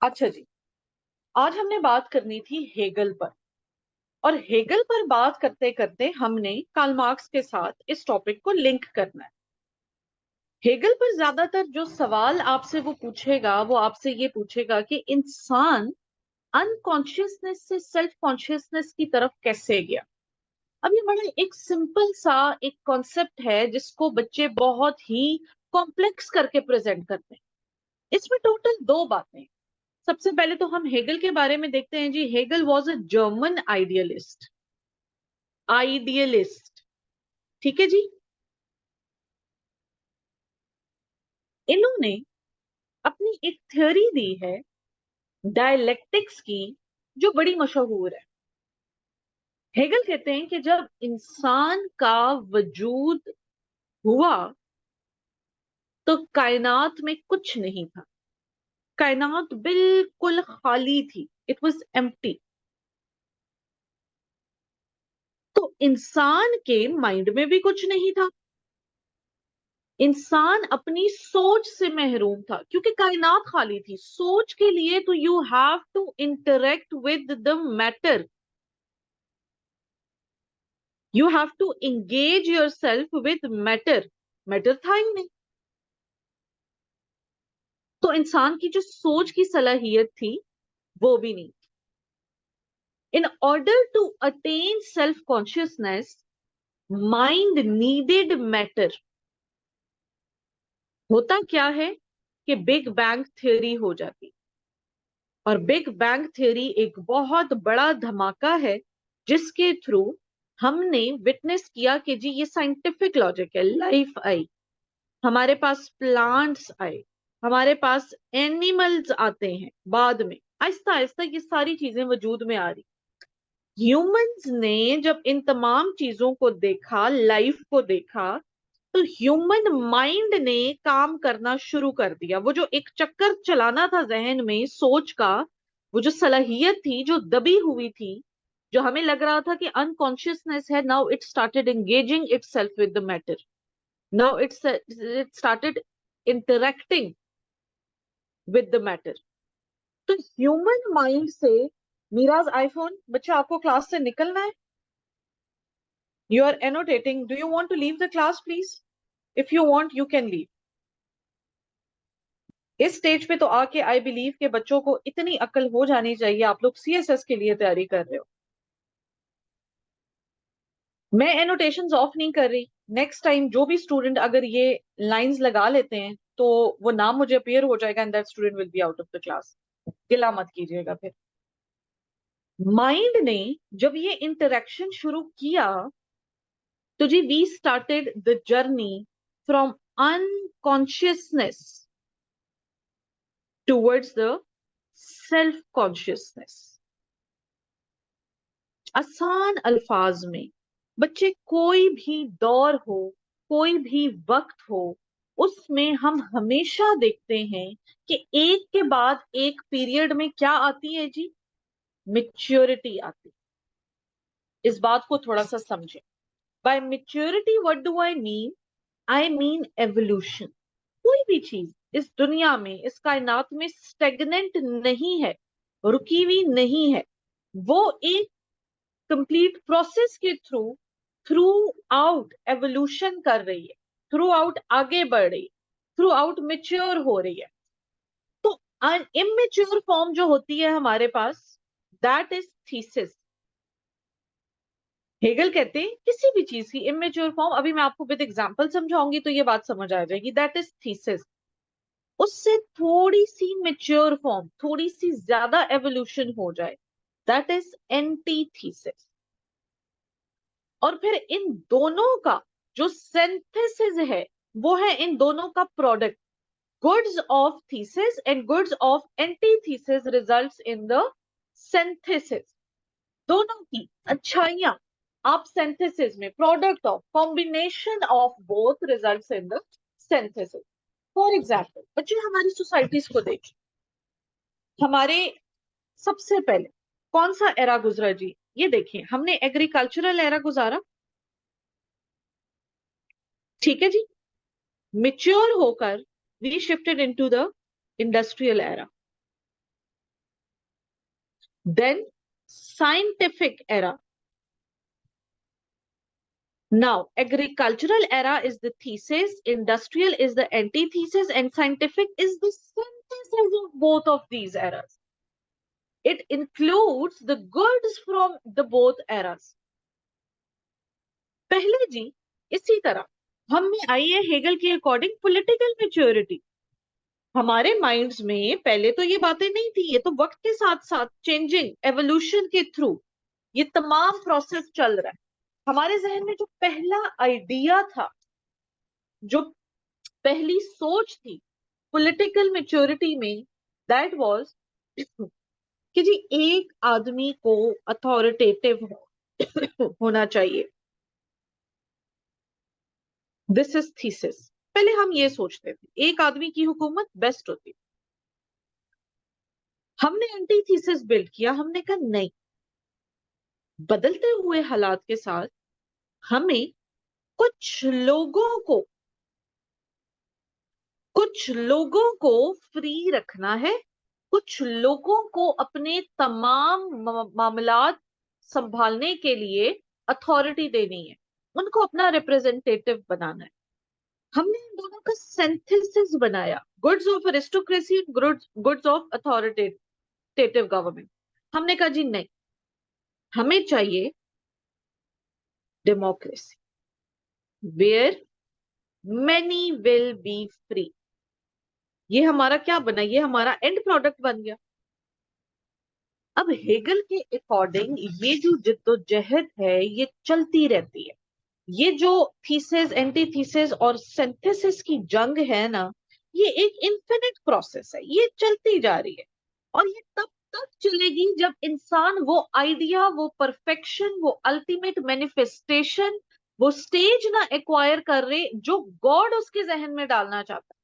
अच्छा जी, आज हमने बात करनी थी हेगल पर। और हेगल पर बात करते करते हमने कार्ल मार्क्स के साथ इस टॉपिक को लिंक करना है। हेगल पर ज्यादातर जो सवाल आपसे वो पूछेगा, वो आपसे ये पूछेगा कि इंसान अनकॉन्शियसनेस से सेल्फ कॉन्शियसनेस की तरफ कैसे गया। अब ये बड़ा एक सिंपल सा एक कॉन्सेप्ट है जिसको बच्चे बहुत ही कॉम्प्लेक्स करके प्रेजेंट करते हैं। इसमें टोटल दो बातें हैं। सबसे पहले तो हम हेगल के बारे में देखते हैं जी। Hegel was a German idealist. Idealist, ठीक है जी। इन्होंने अपनी एक थ्योरी दी है डायलेक्टिक्स की, जो बड़ी मशहूर है। हेगल कहते हैं कि जब इंसान का वजूद हुआ तो कायनात में कुछ नहीं था। कायनात बिल्कुल खाली थी, इट वॉज एम्प्टी। तो इंसान के माइंड में भी कुछ नहीं था। इंसान अपनी सोच से महरूम था क्योंकि कायनात खाली थी। सोच के लिए तो you have to interact with the matter, you have to engage yourself with matter. Matter था ही नहीं। तो इंसान की जो सोच की सलाहियत थी वो भी नहीं। In order to attain self consciousness, mind needed matter. होता क्या है कि बिग बैंग थ्योरी हो जाती। और बिग बैंग थ्योरी एक बहुत बड़ा धमाका है जिसके थ्रू हमने विटनेस किया कि जी ये साइंटिफिक लॉजिक है। लाइफ आई, हमारे पास प्लांट्स आए, हमारे पास एनिमल्स आते हैं बाद में। आहिस्ता आहिस्ता ये सारी चीजें वजूद में आ रही। ह्यूमंस ने जब इन तमाम चीजों को देखा, लाइफ को देखा, तो ह्यूमन माइंड ने काम करना शुरू कर दिया। वो जो एक चक्कर चलाना था जहन में सोच का, वो जो सलाहियत थी जो दबी हुई थी, जो हमें लग रहा था कि अनकॉन्शियसनेस है, now it started engaging itself with the matter. Now it started interacting with the matter. तो ह्यूमन माइंड से मीराज आईफोन, बच्चा आपको क्लास से निकलना है। You are annotating, do you want to leave the class please? If you want you can leave. इस stage पे तो आके आई बिलीव के बच्चों को इतनी अक्ल हो जानी चाहिए। आप लोग सीएसएस के लिए तैयारी कर रहे हो। मैं एनोटेशंस ऑफ नहीं कर रही। नेक्स्ट टाइम जो भी स्टूडेंट अगर ये लाइंस लगा लेते हैं तो वो नाम मुझे अपीयर हो जाएगा and that student will be out of the class. गिला मत कीजिएगा फिर। माइंड ने जब ये इंटरेक्शन शुरू किया तो जी we started the journey from unconsciousness towards the self consciousness. आसान अल्फाज में बच्चे, कोई भी दौर हो, कोई भी वक्त हो, उसमें हम हमेशा देखते हैं कि एक के बाद एक पीरियड में क्या आती है जी? मेच्योरिटी आती है। इस बात को थोड़ा सा समझें। By maturity what do I mean? I mean evolution. कोई भी चीज इस दुनिया में, इस कायनात में स्टेगनेंट नहीं है, रुकी हुई नहीं है। वो एक कंप्लीट प्रोसेस के थ्रू थ्रू आउट एवोल्यूशन कर रही है, थ्रू आउट आगे बढ़ रही है, थ्रू आउट मेच्योर हो रही है। तो इमेच्योर फॉर्म जो होती है हमारे पास, दैट इज थीसिस। हेगल कहते हैं किसी भी चीज की इमेच्योर फॉर्म, अभी मैं आपको विद एग्जांपल समझाऊंगी तो ये बात समझ आ जाएगी, दैट इज थीसिस। उससे थोड़ी सी मेच्योर फॉर्म, थोड़ी सी ज्यादा एवोल्यूशन हो जाए, दैट इज एंटीथीसिस। और फिर इन दोनों का जो सिंथेसिस है वो है इन दोनों का product. Goods of thesis and goods of antithesis results in the synthesis. दोनों की अच्छाइयां आप सिंथेसिस में, product of combination of both results in the synthesis. For example बच्चे, हमारी सोसाइटीज को देखिए। हमारे सबसे पहले कौन सा एरा गुजरा जी? ये देखिए, हमने एग्रीकल्चरल एरा गुजारा, ठीक है जी। मेच्योर होकर we shifted into the industrial era. then scientific era. Now, agricultural era is the thesis, industrial is the antithesis, and scientific is the synthesis of both of these eras. It includes the goods from the both eras. पहले जी इसी तरह हम में आई है Hegel के according political maturity. हमारे minds में पहले तो ये बातें नहीं थी, ये तो वक्त के साथ साथ चेंजिंग एवोल्यूशन के थ्रू ये तमाम प्रोसेस चल रहा है। हमारे जहन में जो पहला आइडिया था, जो पहली सोच थी पॉलिटिकल मैच्योरिटी में, दैट वाज कि जी एक आदमी को अथॉरिटेटिव होना चाहिए। This is thesis. पहले हम ये सोचते थे एक आदमी की हुकूमत बेस्ट होती। हमने एंटी थीसिस बिल्ड किया, हमने कहा नहीं, बदलते हुए हालात के साथ हमें कुछ लोगों को फ्री रखना है, कुछ लोगों को अपने तमाम मामलात संभालने के लिए अथॉरिटी देनी है, उनको अपना रिप्रेजेंटेटिव बनाना है। हमने इन दोनों का सिंथेसिस बनाया, goods of aristocracy, goods of authoritative government. हमने कहा जी नहीं, हमें चाहिए democracy where many will be free. ये हमारा क्या बना, ये हमारा एंड प्रोडक्ट बन गया। अब हेगल के अकॉर्डिंग ये जो जिद्दोजहद है ये चलती रहती है। ये जो थीसिस एंटी थीसिस और सिंथेसिस की जंग है ना, ये एक इन्फिनिट प्रोसेस है, ये चलती जा रही है। और ये तब तक चलेगी जब इंसान वो आइडिया, वो परफेक्शन, वो अल्टीमेट मैनिफेस्टेशन, वो स्टेज ना एक्वायर कर रहे जो गॉड उसके जहन में डालना चाहता है।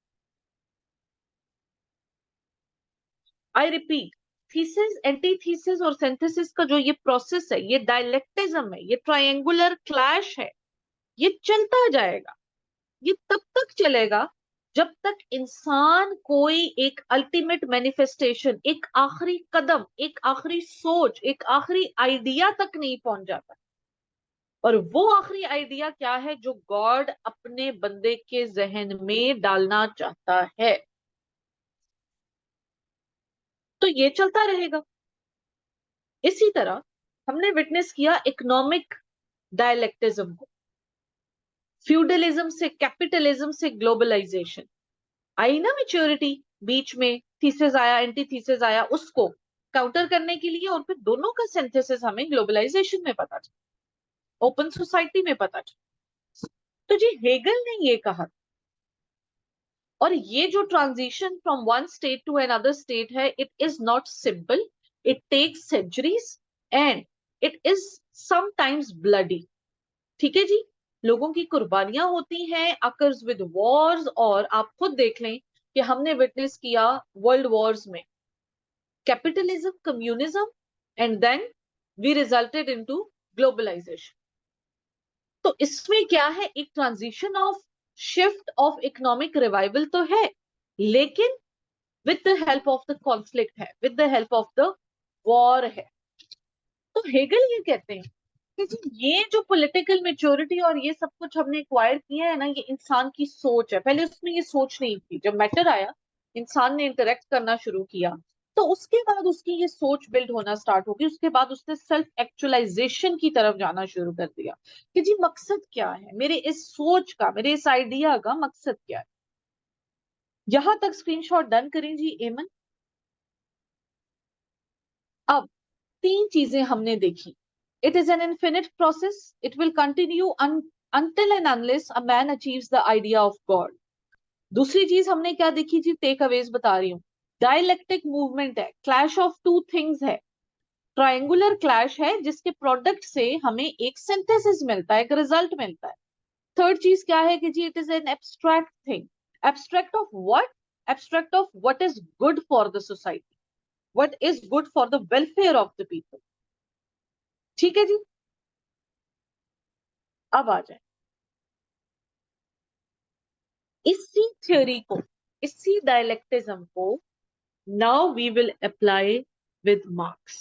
आई रिपीट, थीसिस एंटीथीसिस और सिंथेसिस का जो ये प्रोसेस है, ये डायलेक्टिज्म है, ये ट्रायंगुलर क्लैश है, ये चलता जाएगा। ये तब तक चलेगा जब तक इंसान कोई एक अल्टीमेट मैनिफेस्टेशन, एक आखिरी कदम, एक आखिरी सोच, एक आखिरी आइडिया तक नहीं पहुंच जाता। और वो आखिरी आइडिया क्या है जो गॉड अपने बंदे के जहन में डालना चाहता है। तो ये चलता रहेगा। इसी तरह हमने विटनेस किया इकोनॉमिक डायलेक्टिज्म को, फ्यूडलिज्म से कैपिटलिज्म से ग्लोबलाइजेशन आई ना मैच्योरिटी, बीच में थीसिस आया, एंटी थीसिस आया, उसको काउंटर करने के लिए, और फिर दोनों का सिंथेसिस हमें ग्लोबलाइजेशन में पता चला, ओपन सोसाइटी में पता चला। तो जी हेगल ने ये कहा, और ये जो transition from one state to another state है, it is not simple, it takes centuries and it is sometimes bloody. ठीक है जी, लोगों की कुर्बानियां होती हैं, अकर्स विद वॉर्स, और आप खुद देख लें कि हमने विटनेस किया वर्ल्ड वॉर्स में capitalism, communism, and then we resulted into globalization. तो इसमें क्या है, एक transition of shift of economic revival तो है, लेकिन with the help of the conflict है, with the help of the war है। तो हेगल ये कहते हैं कि जी ये जो पॉलिटिकल मेच्योरिटी और ये सब कुछ हमने एक्वायर किया है ना, ये इंसान की सोच है। पहले उसमें ये सोच नहीं थी, जब मैटर आया, इंसान ने इंटरेक्ट करना शुरू किया, तो उसके बाद उसकी ये सोच बिल्ड होना स्टार्ट होगी। उसके बाद उसने सेल्फ एक्चुअलाइजेशन की तरफ जाना शुरू कर दिया कि जी मकसद क्या है मेरे इस सोच का, मेरे इस आइडिया का मकसद क्या है। यहां तक स्क्रीनशॉट डन करें जी एमन। अब तीन चीजें हमने देखी। It is N infinite process, it will continue until and unless a man achieves the idea of God. दूसरी चीज हमने क्या देखी जी, टेक अवेज बता रही हूँ, डायलेक्टिक मूवमेंट है, क्लैश ऑफ टू थिंग्स है, ट्रायंगुलर क्लैश है जिसके प्रोडक्ट से हमें एक सिंथेसिस मिलता है, एक रिजल्ट मिलता है। थर्ड चीज क्या है कि जी it is an abstract thing. Abstract of what? Abstract of what is good for the society, what is good for the welfare of the people. ठीक है जी, अब आ जाए इसी थ्योरी को, इसी डायलेक्टिज्म को now we will apply with Marx.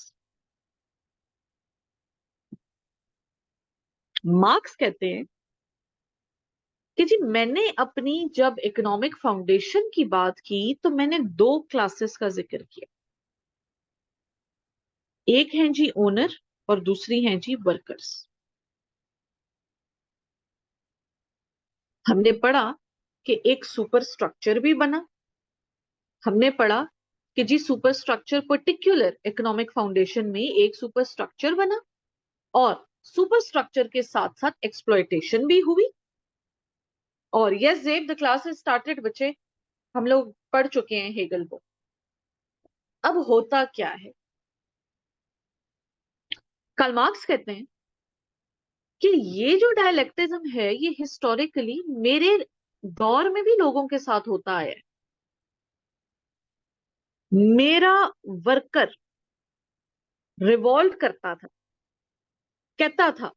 Marx कहते हैं कि जी मैंने अपनी जब इकोनॉमिक फाउंडेशन की बात की तो मैंने दो क्लासेस का जिक्र किया। एक हैं जी ओनर और दूसरी हैं जी वर्कर्स। हमने पढ़ा कि एक सुपर स्ट्रक्चर भी बना। हमने पढ़ा कि जी super structure particular economic foundation में एक सुपर स्ट्रक्चर बना और सुपर स्ट्रक्चर के साथ साथ एक्सप्लॉयटेशन भी हुई। और यस जेब द क्लास इज स्टार्टेड बच्चे, हम लोग पढ़ चुके हैं हेगल को। अब होता क्या है, कार्ल मार्क्स कहते हैं कि ये जो डायलेक्टिज्म है ये हिस्टोरिकली मेरे दौर में भी लोगों के साथ होता आया है। मेरा वर्कर रिवॉल्ट करता था, कहता था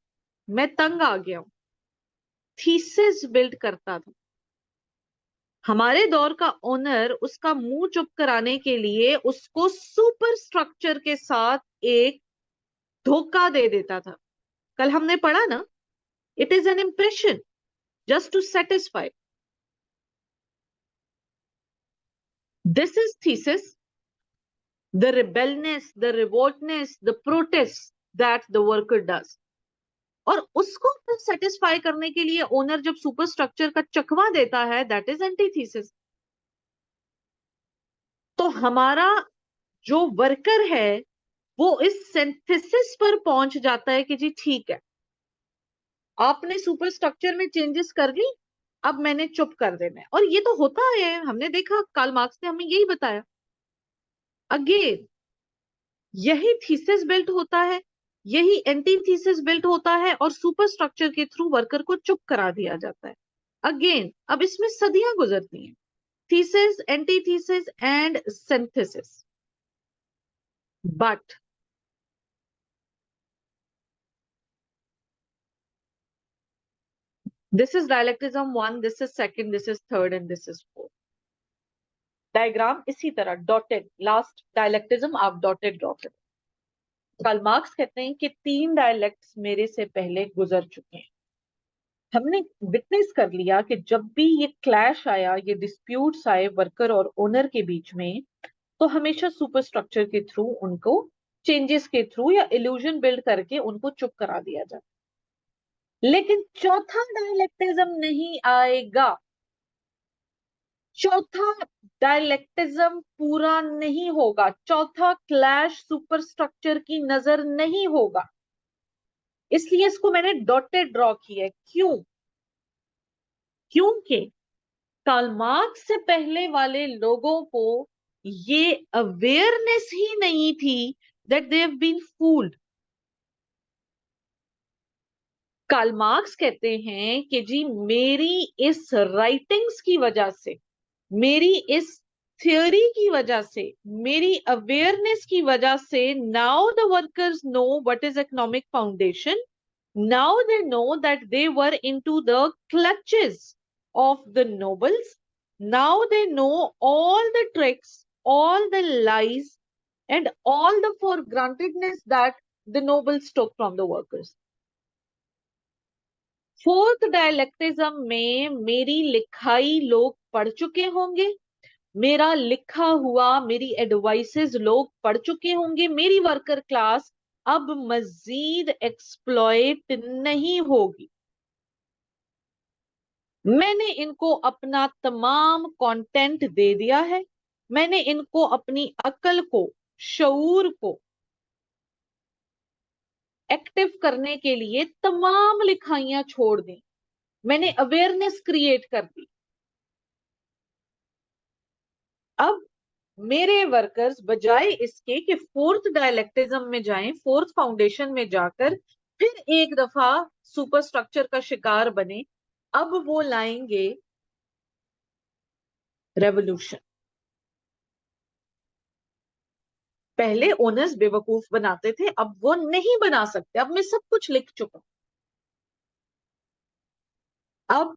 मैं तंग आ गया हूं, थीसिस बिल्ड करता था। हमारे दौर का ओनर उसका मुंह चुप कराने के लिए उसको सुपर स्ट्रक्चर के साथ एक धोखा दे देता था। कल हमने पढ़ा ना, it is an impression just to satisfy. This is thesis, the rebelness, the revoltness, the protest that the worker does। और उसको फिर सेटिस्फाई करने के लिए ओनर जब सुपर स्ट्रक्चर का चकवा देता है, दैट इज एंटीथीसिस। तो हमारा जो वर्कर है वो इस सिंथेसिस पर पहुंच जाता है कि जी ठीक है, आपने सुपर स्ट्रक्चर में चेंजेस कर ली, अब मैंने चुप कर देना है। और ये तो होता है, हमने देखा कार्ल मार्क्स ने हमें यही बताया। अगेन यही थीसिस बिल्ट होता है, यही एंटी थीसिस बिल्ट होता है और सुपर स्ट्रक्चर के थ्रू वर्कर को चुप करा दिया जाता है। अगेन अब इसमें सदियां गुजरती हैं, thesis, anti thesis and synthesis. But this is dialecticism one, this is second, this is third and this is fourth. Diagram इसी तरह डॉटेड, लास्ट डायलेक्टिज्म आप डॉटेड ड्रॉ करें। कार्ल मार्क्स कहते हैं कि तीन डायलेक्ट्स मेरे से पहले गुजर चुके हैं। हमने विटनेस कर लिया कि जब भी ये क्लैश आया, ये डिस्प्यूट्स आए वर्कर और ओनर के बीच में, तो हमेशा सुपर स्ट्रक्चर के थ्रू उनको चेंजेस के थ्रू या इल्यूजन बिल्ड करके उनको चुप करा दिया जाता। लेकिन चौथा डायलेक्टिज्म नहीं आएगा, चौथा डायलेक्टिज्म पूरा नहीं होगा, चौथा क्लैश सुपर स्ट्रक्चर की नजर नहीं होगा। इसलिए इसको मैंने डॉटेड ड्रॉ किया है। क्यों? क्योंकि कार्ल मार्क्स से पहले वाले लोगों को ये अवेयरनेस ही नहीं थी that they have been fooled. Karl Marx कहते हैं कि जी मेरी इस राइटिंग्स की वजह से, मेरी इस थियोरी की वजह से, मेरी अवेयरनेस की वजह से, now the workers know what is economic foundation, now they know that they were into the clutches of the nobles. Now they know all the tricks, all the lies, and all the for grantedness that the nobles took from the workers. Fourth dialecticism में मेरी लिखाई लोग पढ़ चुके होंगे, मेरा लिखा हुआ, मेरी एडवाइसेस लोग पढ़ चुके होंगे। मेरी वर्कर क्लास अब मजीद एक्सप्लॉइट नहीं होगी। मैंने इनको अपना तमाम कंटेंट दे दिया है, मैंने इनको अपनी अक्ल को, शऊर को एक्टिव करने के लिए तमाम लिखाइयां छोड़ दी, मैंने अवेयरनेस क्रिएट कर दी। अब मेरे वर्कर्स बजाय इसके कि फोर्थ डायलेक्टिज्म में जाएं, फोर्थ फाउंडेशन में जाकर फिर एक दफा सुपर स्ट्रक्चर का शिकार बने, अब वो लाएंगे रेवोल्यूशन। पहले ओनर्स बेवकूफ बनाते थे, अब वो नहीं बना सकते। अब मैं सब कुछ लिख चुका। अब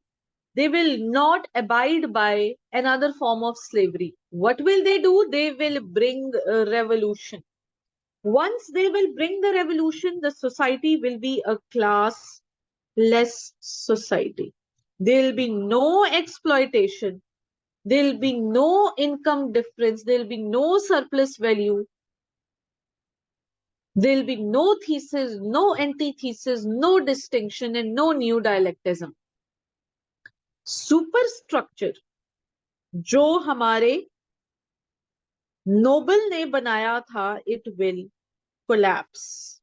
they will not abide by another form of slavery. What will they do? They will bring revolution. Once they will bring the revolution, the society will be a class less society. There'll be no exploitation. There'll be no income difference. There'll be no surplus value. There'll be no thesis, no antithesis, no distinction, and no new dialectism. Superstructure जो हमारे Nobel ने बनाया था, it will collapse.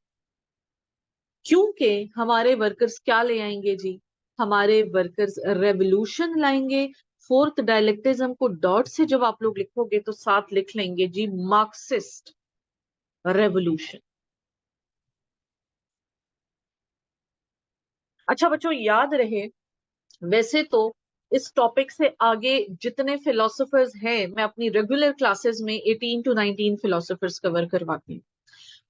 क्योंकि हमारे workers क्या ले आएंगे जी? हमारे वर्कर्स रेवोल्यूशन लाएंगे। फोर्थ डायलेक्टिज्म को डॉट से जब आप लोग लिखोगे तो साथ लिख लेंगे जी, मार्क्सिस्ट रेवोल्यूशन। अच्छा बच्चों, याद रहे, वैसे तो इस टॉपिक से आगे जितने फिलोसोफर्स हैं, मैं अपनी रेगुलर क्लासेस में 18 टू 19 फिलोसोफर्स कवर करवाती हूँ।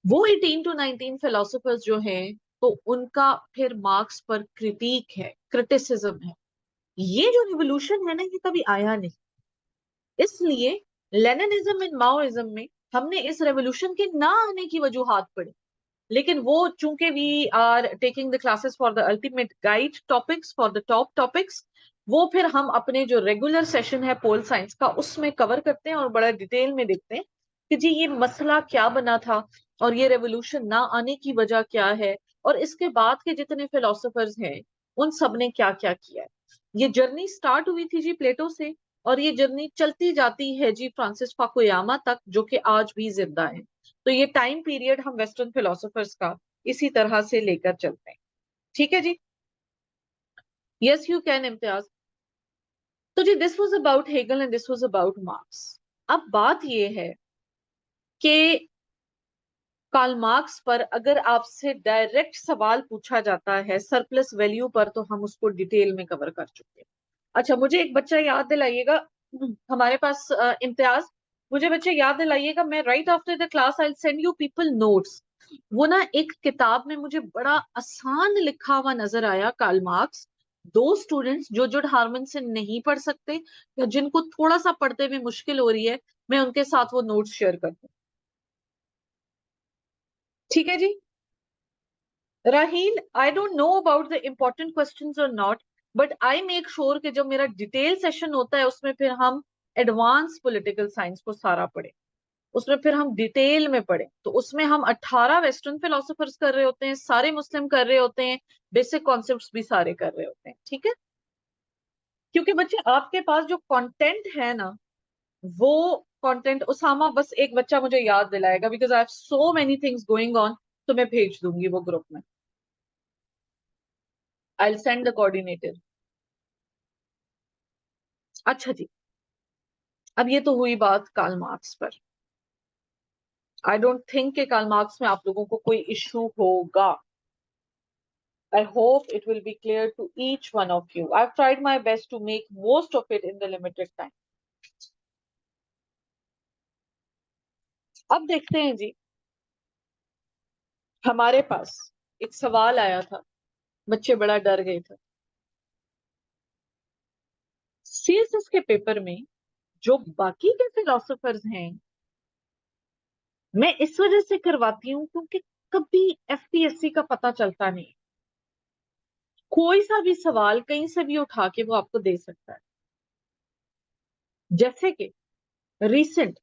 वो 18 टू 19 फिलोसोफर्स जो हैं, तो उनका फिर मार्क्स पर क्रिटिक है, क्रिटिसिज्म है। ये जो रिवोल्यूशन है ना, ये कभी आया नहीं। इसलिए लेनिनिज्म एंड माओइज्म में हमने इस रेवोल्यूशन के ना आने की वजूहात पढ़ी। लेकिन वो चूंकि we are taking the classes for the ultimate guide topics, for the top topics, वो फिर हम अपने जो रेगुलर सेशन है पोल साइंस का, उसमें कवर करते हैं और बड़ा डिटेल में देखते हैं कि जी ये मसला क्या बना था और ये रेवोल्यूशन ना आने की वजह क्या है, और इसके बाद के जितने फिलोसोफर्स हैं उन सब ने क्या क्या किया है। ये जर्नी स्टार्ट हुई थी जी प्लेटो से, और ये जर्नी चलती जाती है जी फ्रांसिस फाकुयामा तक, जो कि आज भी जिंदा है। तो ये टाइम पीरियड हम वेस्टर्न फिलोसोफर्स का इसी तरह से लेकर चलते हैं। ठीक है जी, यस यू कैन इम्तियाज। तो जी this was about Hegel and this was about Marx. अब बात ये है कि कार्ल मार्क्स पर अगर आपसे डायरेक्ट सवाल पूछा जाता है सरप्लस वैल्यू पर, तो हम उसको डिटेल में कवर कर चुके हैं। अच्छा, मुझे एक बच्चा याद दिलाइएगा, हमारे पास इम्तियाज, मुझे बच्चे याद दिलाइएगा, मैं right after the class I send you people notes. वो ना एक किताब में मुझे बड़ा आसान लिखा हुआ नजर आया कार्ल मार्क्स। दो स्टूडेंट्स जो जुड हार्मन से नहीं पढ़ सकते या जिनको थोड़ा सा पढ़ते में मुश्किल हो रही है, मैं उनके साथ वो नोट्स शेयर कर दूं। ठीक है जी। Raheel, I don't know about the important questions और not, but I make sure कि जब मेरा डिटेल सेशन होता है उसमें फिर हम एडवांस पॉलिटिकल साइंस को सारा पढ़े, उसमें फिर हम डिटेल में पढ़े। तो उसमें हम 18 वेस्टर्न फिलोसोफर्स कर रहे होते हैं, सारे मुस्लिम कर रहे होते हैं, बेसिक कॉन्सेप्ट्स भी सारे कर रहे होते हैं। ठीक है, क्योंकि बच्चे आपके पास जो कंटेंट है ना, वो कंटेंट, उसामा बस एक बच्चा मुझे याद दिलाएगा, because I have so many things going on, तो मैं भेज दूंगी वो ग्रुप में। I will send the coordinator. अच्छा जी, अब ये तो हुई बात कार्ल मार्क्स पर। आई डोंट थिंक कि कार्ल मार्क्स में आप लोगों को कोई इशू होगा। I hope it will be clear to each one of you. I've tried my best to make most of it in the limited time. अब देखते हैं जी, हमारे पास एक सवाल आया था, बच्चे बड़ा डर गए थे। सीएसएस के पेपर में जो बाकी के फिलोसोफर्स हैं, मैं इस वजह से करवाती हूँ क्योंकि कभी एफपीएससी का पता चलता नहीं। कोई सा भी सवाल कहीं से भी उठा के वो आपको दे सकता है। जैसे कि रिसेंट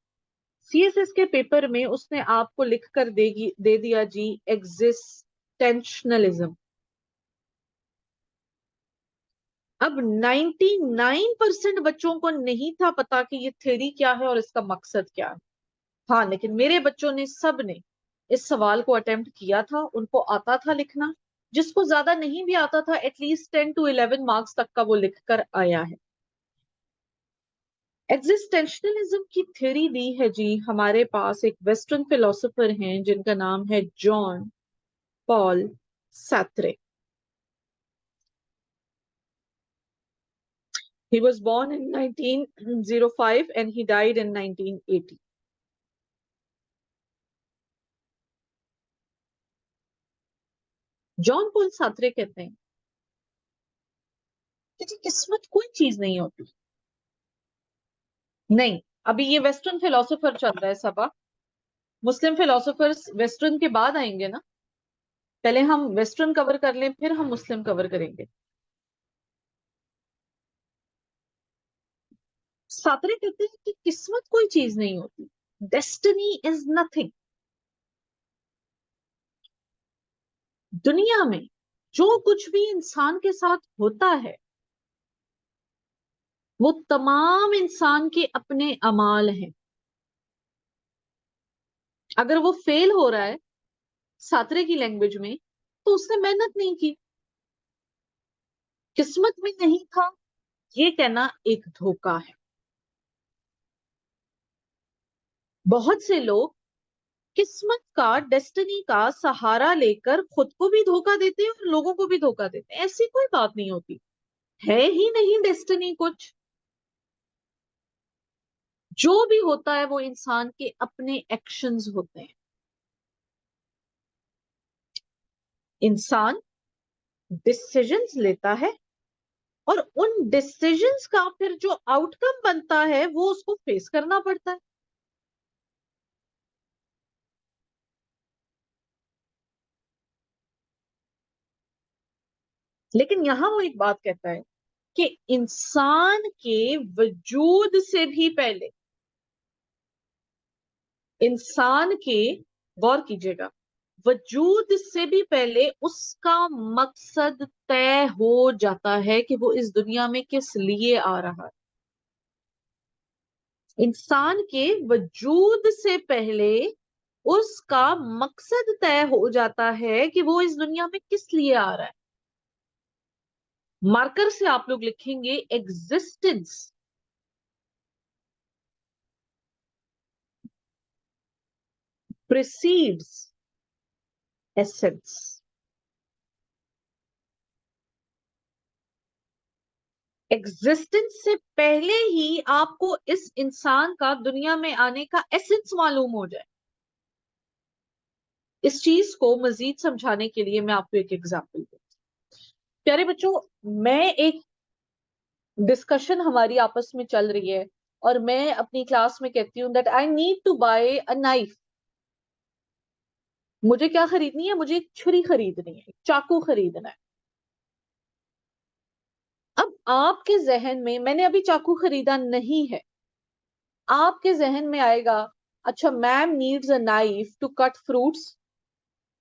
सीएसएस के पेपर में उसने आपको लिख कर दे दिया जी, एग्जिस्टेंशनलिज्म। अब 99% बच्चों को नहीं था पता कि ये थ्योरी क्या है और इसका मकसद क्या है। हाँ, लेकिन मेरे बच्चों ने, सब ने इस सवाल को अटेम्प्ट किया था, उनको आता था लिखना। जिसको ज्यादा नहीं भी आता था, एटलीस्ट 10 to 11 मार्क्स तक का वो लिख कर आया है। एग्जिस्टेंशनलिज्म की थ्योरी दी है जी हमारे पास एक वेस्टर्न फिलोसोफर हैं जिनका नाम है John Paul Sartre. He was born in 1905 and he died in 1980. John Paul Sartre कहते हैं कि जी किस्मत कोई चीज नहीं होती। नहीं, अभी ये वेस्टर्न फिलोसोफर चल रहा है सबा, मुस्लिम फिलोसोफर्स वेस्टर्न के बाद आएंगे ना। पहले हम वेस्टर्न कवर कर लें, फिर हम मुस्लिम कवर करेंगे। सातरे कहते हैं कि किस्मत कोई चीज नहीं होती, डेस्टिनी इज नथिंग। दुनिया में जो कुछ भी इंसान के साथ होता है वो तमाम इंसान के अपने अमाल हैं। अगर वो फेल हो रहा है सातरे की लैंग्वेज में, तो उसने मेहनत नहीं की, किस्मत में नहीं था, ये कहना एक धोखा है। बहुत से लोग किस्मत का, डेस्टिनी का सहारा लेकर खुद को भी धोखा देते हैं और लोगों को भी धोखा देते हैं। ऐसी कोई बात नहीं होती, है ही नहीं डेस्टिनी कुछ। जो भी होता है वो इंसान के अपने एक्शंस होते हैं। इंसान डिसीजंस लेता है और उन डिसीजंस का फिर जो आउटकम बनता है वो उसको फेस करना पड़ता है। लेकिन यहां वो एक बात कहता है कि इंसान के वजूद से भी पहले, इंसान के, गौर कीजिएगा, वजूद से भी पहले उसका मकसद तय हो जाता है कि वो इस दुनिया में किस लिए आ रहा है। इंसान के वजूद से पहले उसका मकसद तय हो जाता है कि वो इस दुनिया में किस लिए आ रहा है। मार्कर से आप लोग लिखेंगे एग्जिस्टेंस प्रिसीड्स एसेंस। एग्जिस्टेंस से पहले ही आपको इस इंसान का दुनिया में आने का एसेंस मालूम हो जाए। इस चीज को मजीद समझाने के लिए मैं आपको एक एग्जांपल दूं। प्यारे बच्चों, मैं एक डिस्कशन हमारी आपस में चल रही है और मैं अपनी क्लास में कहती हूँ that I need to buy a knife. मुझे क्या खरीदनी है? मुझे एक छुरी खरीदनी है, एक चाकू खरीदना है। अब आपके जहन में, मैंने अभी चाकू खरीदा नहीं है, आपके जहन में आएगा, अच्छा ma'am needs a knife to cut fruits,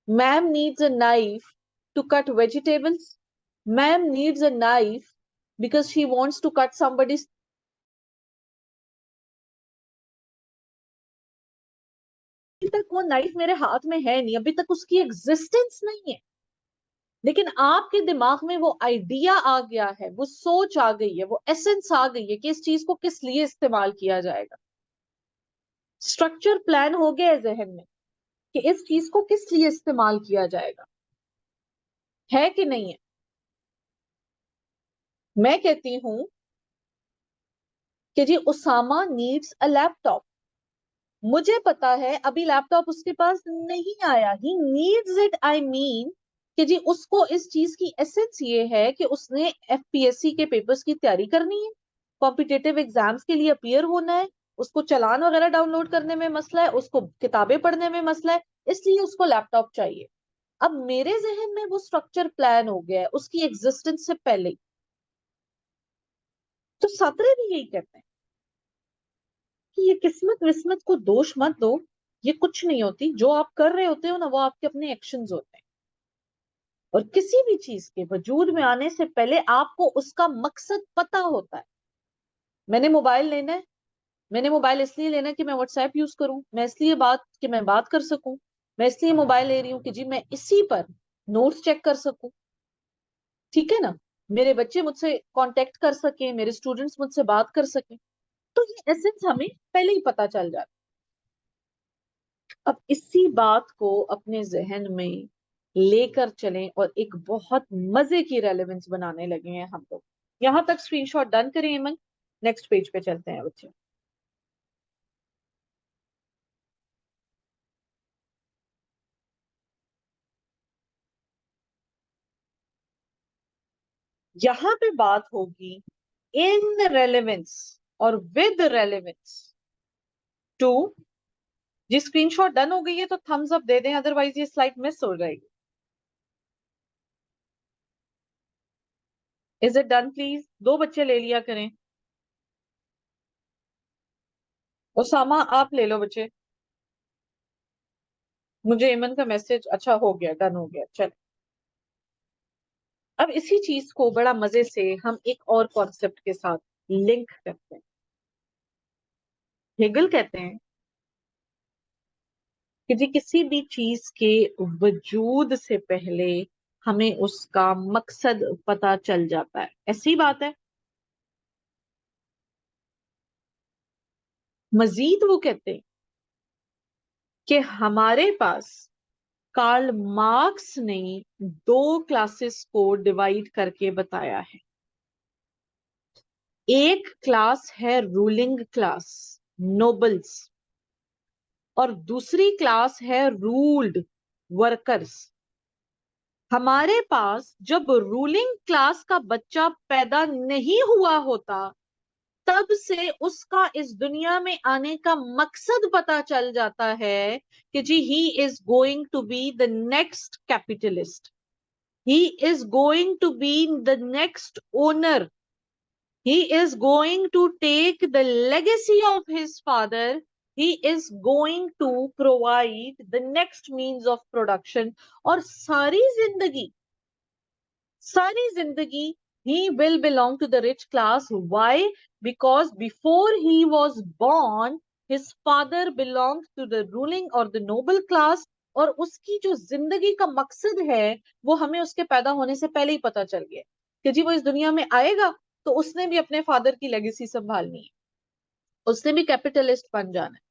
ma'am needs a knife to cut vegetables, ma'am needs a knife because she wants to cut somebody's। अभी तक वो नाइफ मेरे हाथ में है नहीं, अभी तक उसकी एग्जिस्टेंस नहीं है, लेकिन आपके दिमाग में वो आइडिया आ गया है, वो सोच आ गई है, वो एसेंस आ गई है कि इस चीज को किस लिए इस्तेमाल किया जाएगा। स्ट्रक्चर प्लान हो गया है जहन में कि इस चीज को किस लिए इस्तेमाल किया जाएगा, है कि नहीं है? मैं कहती हूं कि जी उसामा नीड्स अ लैपटॉप। मुझे पता है अभी लैपटॉप उसके पास नहीं आया, he needs it, I mean कि जी उसको इस चीज की एसेंस ये है कि उसने एफपीएससी के पेपर्स की तैयारी करनी है, कॉम्पिटेटिव एग्जाम्स के लिए अपीयर होना है, उसको चालान वगैरह डाउनलोड करने में मसला है, उसको किताबें पढ़ने में मसला है, इसलिए उसको लैपटॉप चाहिए। अब मेरे जहन में वो स्ट्रक्चर प्लान हो गया है उसकी एग्जिस्टेंस से पहले ही। तो सातरे भी यही कहते हैं कि ये किस्मत विस्मत को दोष मत दो, ये कुछ नहीं होती, जो आप कर रहे होते हो ना वो आपके अपने एक्शंस होते हैं। और किसी भी चीज के वजूद में आने से पहले आपको उसका मकसद पता होता है। मैंने मोबाइल लेना है, मैंने मोबाइल इसलिए लेना है कि मैं व्हाट्सएप यूज करूं, मैं इसलिए बात कि मैं बात कर सकूं, मैं इसलिए मोबाइल ले रही हूँ कि जी मैं इसी पर नोट्स चेक कर सकूं, ठीक है ना, मेरे बच्चे मुझसे कांटेक्ट कर सके, मेरे स्टूडेंट्स मुझसे बात कर सके। तो ये एसेंस हमें पहले ही पता चल जाता है। अब इसी बात को अपने जहन में लेकर चलें और एक बहुत मजे की रेलेवेंस बनाने लगे हैं हम लोग। यहां तक स्क्रीनशॉट डन करें एमन, नेक्स्ट पेज पे चलते हैं बच्चे। यहां पे बात होगी इन रेलेवेंस और विद रेलेवेंस टू। जी स्क्रीनशॉट डन हो गई है तो थम्स अप दे दें, अदरवाइज ये स्लाइड मिस हो जाएगी। Is it done please? 2 बच्चे ले लिया करें। उसामा आप ले लो बच्चे। मुझे ईमन का मैसेज, अच्छा हो गया, डन हो गया, चल। अब इसी चीज को बड़ा मजे से हम एक और कॉन्सेप्ट के साथ लिंक करते हैं। हेगल कहते हैं कि जी किसी भी चीज के वजूद से पहले हमें उसका मकसद पता चल जाता है। ऐसी बात है। मजीद वो कहते हैं कि हमारे पास कार्ल मार्क्स ने 2 क्लासेस को डिवाइड करके बताया है। एक क्लास है रूलिंग क्लास, नोबल्स, और दूसरी क्लास है रूल्ड, वर्कर्स। हमारे पास जब रूलिंग क्लास का बच्चा पैदा नहीं हुआ होता, तब से उसका इस दुनिया में आने का मकसद पता चल जाता है कि जी he is going to be the next capitalist, he is going to be the next owner, he is going to take the legacy of his father, he is going to provide the next means of production। और सारी जिंदगी he will belong to the rich class। Why? Because before he was born his father belonged to the ruling or the noble class। और उसकी जो जिंदगी का मकसद है वो हमें उसके पैदा होने से पहले ही पता चल गया कि जी वो इस दुनिया में आएगा तो उसने भी अपने फादर की लेगेसी संभालनी है, उसने भी कैपिटलिस्ट बन जाना है।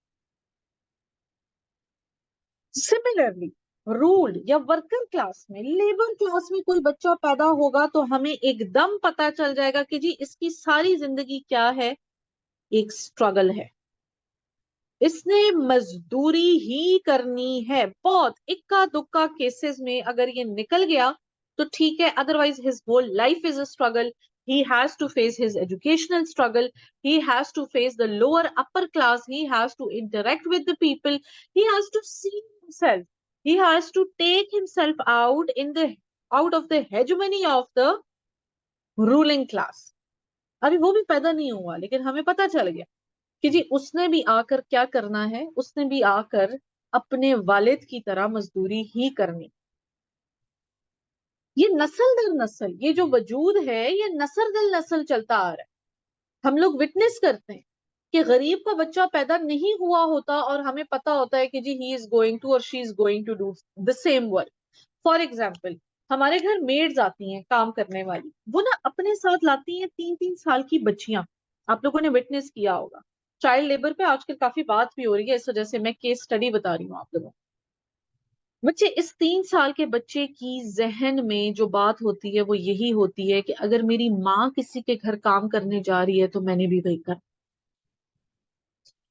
सिमिलरली रूल या वर्कर क्लास में, लेबर क्लास में कोई बच्चा पैदा होगा तो हमें एकदम पता चल जाएगा कि जी इसकी सारी जिंदगी क्या है, एक स्ट्रगल है, इसने मजदूरी ही करनी है। बहुत इक्का दुक्का केसेस में अगर ये निकल गया तो ठीक है, otherwise his whole life is a struggle. he has to face his educational struggle, he has to face the lower upper class, he has to interact with the people, he has to see himself, he has to take himself out of the hegemony of the ruling class। अभी वो भी पैदा नहीं हुआ लेकिन हमें पता चल गया कि जी उसने भी आकर क्या करना है, उसने भी आकर अपने वालिद की तरह मजदूरी ही करनी। ये नस्ल दर नस्ल, ये जो वजूद है ये नस्ल दर नस्ल चलता आ रहा है। हम लोग विटनेस करते हैं कि गरीब का बच्चा पैदा नहीं हुआ होता और हमें पता होता है कि जी ही इज गोइंग टू और she is going to do the same work. For example, हमारे घर मेड्स आती हैं काम करने वाली, वो ना अपने साथ लाती हैं 3-3 साल की बच्चियां। आप लोगों ने विटनेस किया होगा। चाइल्ड लेबर पे आजकल काफी बात भी हो रही है, इस वजह से मैं केस स्टडी बता रही हूँ आप लोगों को। बच्चे, इस 3 साल के बच्चे की जहन में जो बात होती है वो यही होती है कि अगर मेरी माँ किसी के घर काम करने जा रही है तो मैंने भी वही करना।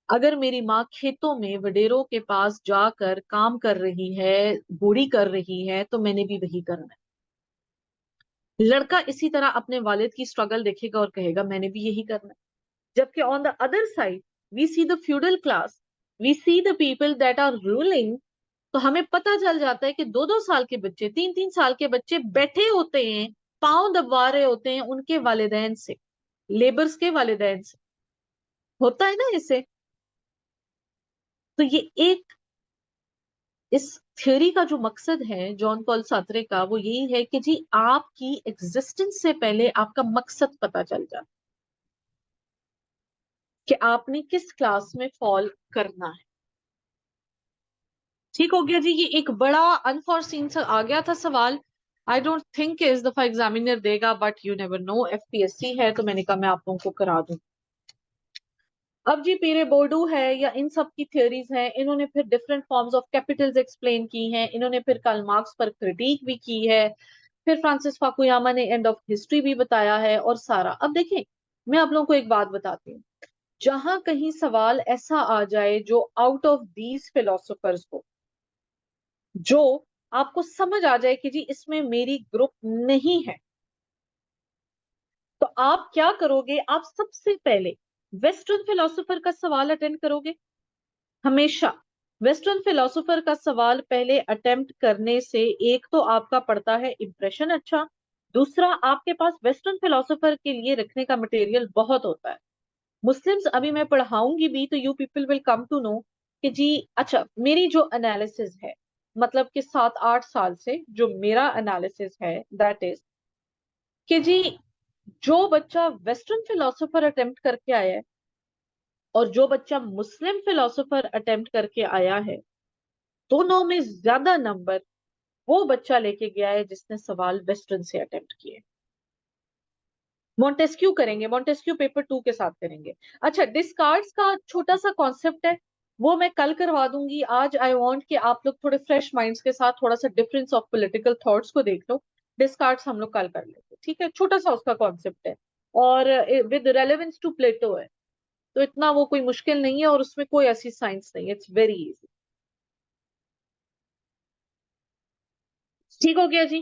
अगर मेरी माँ खेतों में वडेरों के पास जाकर काम कर रही है, बोरी कर रही है, तो मैंने भी वही करना है। लड़का इसी तरह अपने वालिद की स्ट्रगल देखेगा और कहेगा मैंने भी यही करना है। जबकि on the other side we see the feudal class, we see the people that are ruling. तो हमें पता चल जाता है कि 2-2 साल के बच्चे, 3-3 साल के बच्चे बैठे होते हैं, पांव दबा रहे होते हैं उनके वालिदैन से, लेबर्स के वालिदैन से। होता है ना इससे। तो ये एक, इस थ्योरी का जो मकसद है जॉन पॉल सार्त्रे का, वो यही है कि जी आपकी एग्जिस्टेंस से पहले आपका मकसद पता चल जाए कि आपने किस क्लास में फॉल करना है। ठीक हो गया जी। ये एक बड़ा अनफॉर्सीन सा आ गया था सवाल। आई डोंट थिंक इस दफा एग्जामिनर देगा, but you never know, FPSC है तो मैंने कहा मैं आप लोगों को करा दूं। अब जी पीरे बोर्डू है या इन सब की थ्योरीज हैं, इन्होंने फिर different forms of Capitals explain की हैं, इन्होंने फिर कार्ल मार्क्स पर क्रिटिक भी की है, फिर फ्रांसिस फाकुयामा ने एंड ऑफ हिस्ट्री भी बताया है और सारा। अब देखें, मैं आप लोगों को एक बात बताती हूँ, जहां कहीं सवाल ऐसा आ जाए जो आउट ऑफ दीज फिलोसोफर्स हो, जो आपको समझ आ जाए कि जी इसमें मेरी ग्रुप नहीं है, तो आप क्या करोगे? आप सबसे पहले वेस्टर्न फिलोसोफर का सवाल अटेंड करोगे। हमेशा वेस्टर्न फिलोसोफर का सवाल पहले अटेम्प्ट करने से एक तो आपका पड़ता है इंप्रेशन अच्छा, दूसरा, आपके पास वेस्टर्न फिलोसोफर के लिए रखने का मटेरियल बहुत होता है। मुस्लिम्स अभी मैं पढ़ाऊंगी भी तो you people will come to know कि जी अच्छा, मेरी जो एनालिसिस है, मतलब कि 7-8 साल से जो मेरा एनालिसिस है, दैट इज कि जी जो बच्चा वेस्टर्न फिलोसोफर अटेम्प्ट करके आया है और जो बच्चा मुस्लिम फिलोसोफर अटेम्प्ट करके आया है, दोनों में ज्यादा नंबर वो बच्चा लेके गया है जिसने सवाल वेस्टर्न से अटेम्प्ट किए। मॉन्टेस्क्यू करेंगे, मॉन्टेस्क्यू पेपर 2 के साथ करेंगे। अच्छा, डिस्कार्ड्स का छोटा सा कॉन्सेप्ट है, वो मैं कल करवा दूंगी। आज आई वांट कि आप लोग थोड़े फ्रेश माइंड्स के साथ थोड़ा सा डिफरेंस ऑफ पॉलिटिकल थॉट्स को देख लो। डिस्कार्ड्स हम लोग कल कर लेंगे, ठीक है? छोटा सा उसका कॉन्सेप्ट है और विद रेलेवेंस टू प्लेटो है, तो इतना वो कोई मुश्किल नहीं है और उसमें कोई ऐसी साइंस नहीं है, इट्स वेरी इजी। ठीक हो गया जी।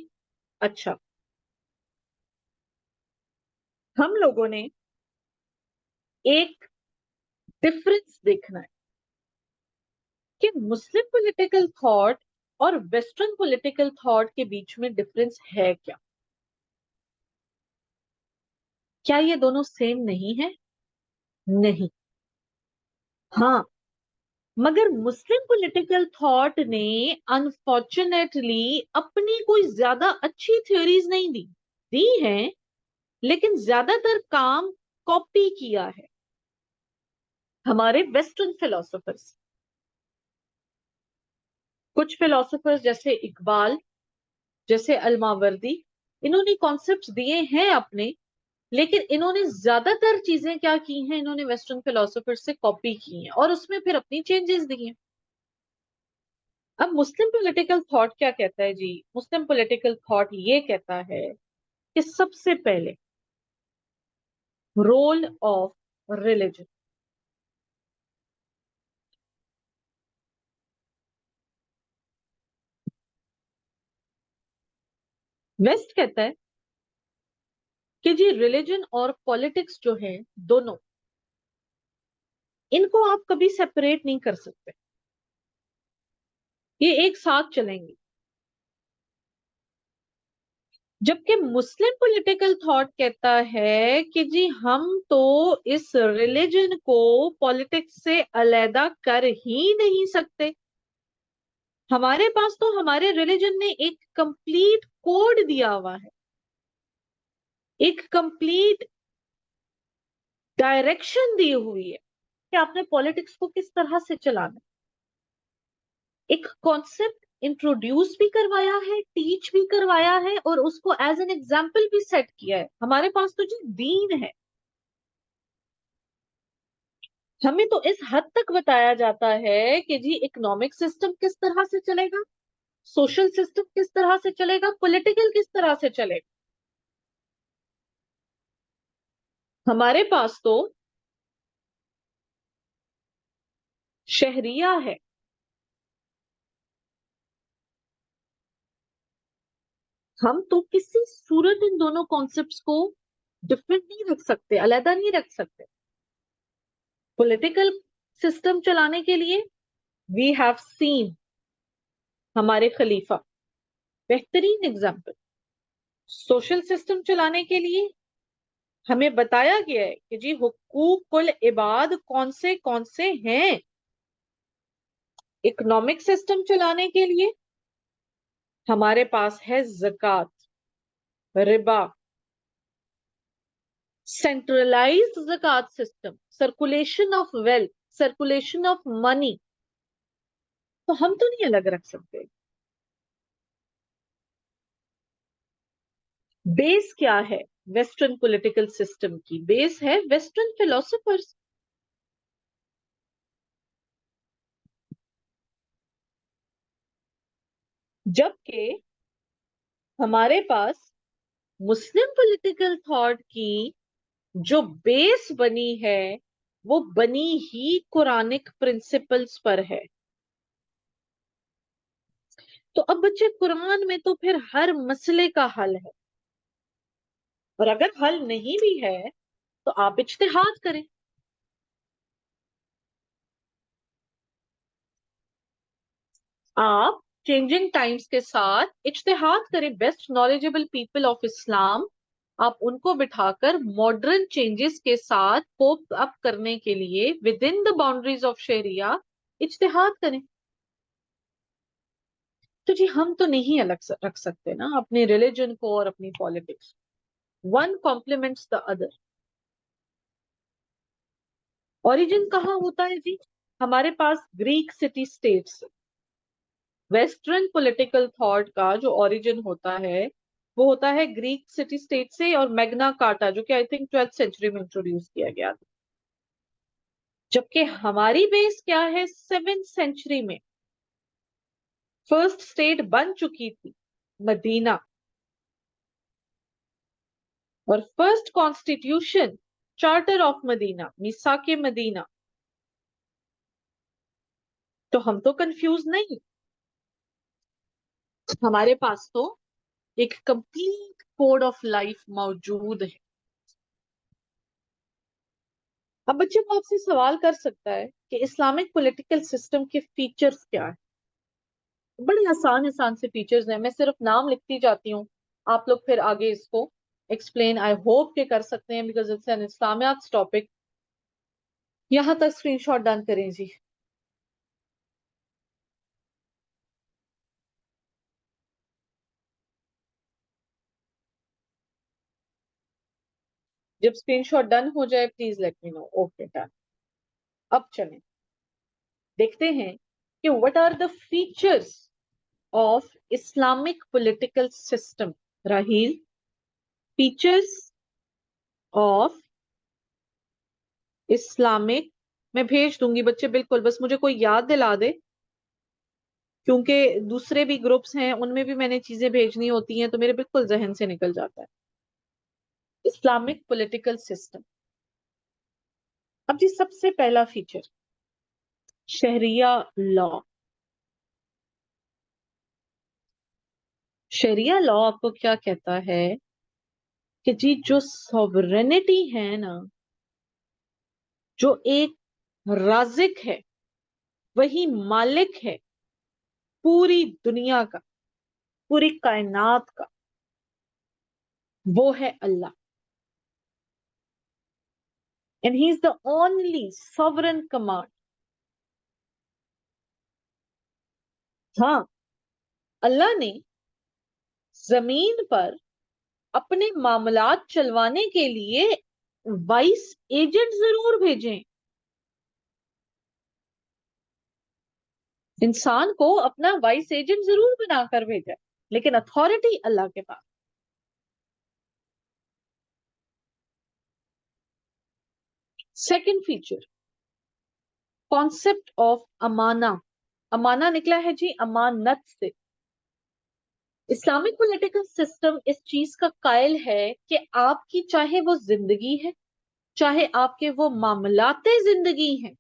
अच्छा, हम लोगों ने एक डिफरेंस देखना है कि मुस्लिम पॉलिटिकल थॉट और वेस्टर्न पॉलिटिकल थॉट के बीच में डिफरेंस है क्या? क्या ये दोनों सेम नहीं है? नहीं। हाँ, मगर मुस्लिम पॉलिटिकल थॉट ने अनफॉर्चुनेटली अपनी कोई ज्यादा अच्छी थ्योरीज नहीं दी, दी हैं, लेकिन ज्यादातर काम कॉपी किया है हमारे वेस्टर्न फिलोसोफर्स। कुछ फिलोसोफर्स जैसे इकबाल, जैसे अलमावर्दी, इन्होंने कॉन्सेप्ट्स दिए हैं अपने, लेकिन इन्होंने ज्यादातर चीजें क्या की हैं, इन्होंने वेस्टर्न फिलोसोफर से कॉपी की हैं और उसमें फिर अपनी चेंजेस दी हैं। अब मुस्लिम पॉलिटिकल थॉट क्या कहता है जी? मुस्लिम पॉलिटिकल थॉट ये कहता है कि सबसे पहले रोल ऑफ रिलीजन। वेस्ट कहता है कि जी रिलीजन और पॉलिटिक्स जो है, दोनों, इनको आप कभी सेपरेट नहीं कर सकते, ये एक साथ चलेंगे। जबकि मुस्लिम पॉलिटिकल थॉट कहता है कि जी हम तो इस रिलीजन को पॉलिटिक्स से अलैदा कर ही नहीं सकते। हमारे पास तो हमारे रिलीजन ने एक कंप्लीट कोड दिया हुआ है, एक कंप्लीट डायरेक्शन दी हुई है कि आपने पॉलिटिक्स को किस तरह से चलाना है। एक कॉन्सेप्ट इंट्रोड्यूस भी करवाया है, टीच भी करवाया है और उसको एज एन एग्जाम्पल भी सेट किया है। हमारे पास तो जी दीन है, हमें तो इस हद तक बताया जाता है कि जी इकोनॉमिक सिस्टम किस तरह से चलेगा, सोशल सिस्टम किस तरह से चलेगा, पॉलिटिकल किस तरह से चलेगा। हमारे पास तो शहरिया है। हम तो किसी सूरत इन दोनों कॉन्सेप्ट्स को डिफरेंट नहीं रख सकते, अलग नहीं रख सकते। पॉलिटिकल सिस्टम चलाने के लिए वी हैव सीन हमारे खलीफा, बेहतरीन एग्जाम्पल। सोशल सिस्टम चलाने के लिए हमें बताया गया है कि जी हुकूकुल इबाद कौन से हैं। इकोनॉमिक सिस्टम चलाने के लिए हमारे पास है जक़ात, रिबा, सेंट्रलाइज्ड जक़ात system, circulation of wealth, circulation of money. तो हम तो नहीं अलग रख सकते। बेस क्या है वेस्टर्न पॉलिटिकल सिस्टम की? बेस है वेस्टर्न फिलोसोफर्स। जबकि हमारे पास मुस्लिम पॉलिटिकल थॉट की जो बेस बनी है, वो बनी ही कुरानिक प्रिंसिपल्स पर है। तो अब बच्चे, कुरान में तो फिर हर मसले का हल है, और अगर हल नहीं भी है तो आप इज्तिहाद करें। आप चेंजिंग टाइम्स के साथ इज्तिहाद करें, best knowledgeable people of Islam, आप उनको बिठाकर मॉडर्न चेंजेस के साथ कोप अप करने के लिए within the boundaries of शरिया इज्तिहाद करें। तो जी हम तो नहीं अलग रख सकते ना अपने रिलीजन को और अपनी politics, one complements the other. Origin कहाँ होता है जी? हमारे पास Greek city states, western political thought का जो ओरिजिन होता है वो होता है ग्रीक सिटी स्टेट से, और मैग्ना कार्टा जो कि आई थिंक 12th सेंचुरी में इंट्रोड्यूस किया गया था। जबकि हमारी बेस क्या है, 7th सेंचुरी में फर्स्ट स्टेट बन चुकी थी मदीना, और first constitution charter of Medina, मिसाके मदीना। तो हम तो कंफ्यूज नहीं, हमारे पास तो एक कंप्लीट कोड ऑफ लाइफ मौजूद है। अब बच्चे को आपसे सवाल कर सकता है कि इस्लामिक पॉलिटिकल सिस्टम के फीचर्स क्या है। बड़े आसान आसान से फीचर्स हैं, मैं सिर्फ नाम लिखती जाती हूँ, आप लोग फिर आगे इसको एक्सप्लेन आई होप के कर सकते हैं, बिकॉज इट्स एन इस्लामियात टॉपिक। यहां तक स्क्रीनशॉट डन करें जी। जब स्क्रीनशॉट डन हो जाए please let me know. Okay done. अब चलें देखते हैं कि what are the features of Islamic political system. Raheel, features of Islamic, मैं भेज दूंगी बच्चे बिल्कुल, बस मुझे कोई याद दिला दे, क्योंकि दूसरे भी ग्रुप्स हैं उनमें भी मैंने चीजें भेजनी होती हैं तो मेरे बिल्कुल जहन से निकल जाता है। Islamic political system. अब जी सबसे पहला फीचर, शरिया लॉ। शरिया लॉ आपको क्या कहता है कि जी जो सॉवरेनिटी है ना, जो एक राजिक है, वही मालिक है पूरी दुनिया का, पूरी कायनात का, वो है Allah. And he is the only sovereign command. हाँ, अल्लाह ने जमीन पर अपने मामलात चलवाने के लिए वाइस एजेंट जरूर भेजें। इंसान को अपना वाइस एजेंट जरूर बनाकर भेजा, लेकिन अथॉरिटी अल्लाह के पास। सेकंड फीचर, कॉन्सेप्ट ऑफ अमाना। अमाना निकला है जी अमानत से। इस्लामिक पॉलिटिकल सिस्टम इस चीज का कायल है कि आपकी चाहे वो जिंदगी है, चाहे आपके वो मामलाते जिंदगी हैं,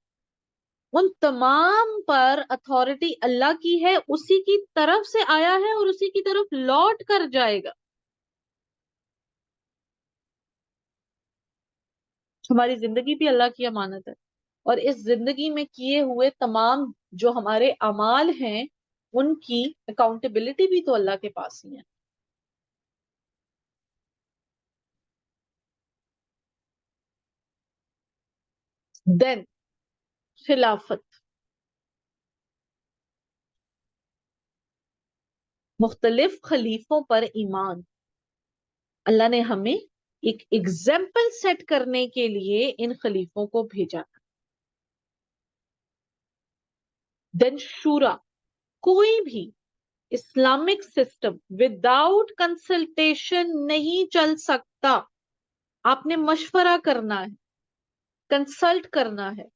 उन तमाम पर अथॉरिटी अल्लाह की है, उसी की तरफ से आया है और उसी की तरफ लौट कर जाएगा। हमारी जिंदगी भी अल्लाह की अमानत है, और इस जिंदगी में किए हुए तमाम जो हमारे अमाल हैं उनकी अकाउंटेबिलिटी भी तो अल्लाह के पास ही है। देन खिलाफत, मुख्तलिफ खलीफों पर ईमान। अल्लाह ने हमें एक एग्जाम्पल सेट करने के लिए इन खलीफों को भेजा। देन शूरा, कोई भी इस्लामिक सिस्टम विदाउट कंसल्टेशन नहीं चल सकता। आपने मशवरा करना है, कंसल्ट करना है,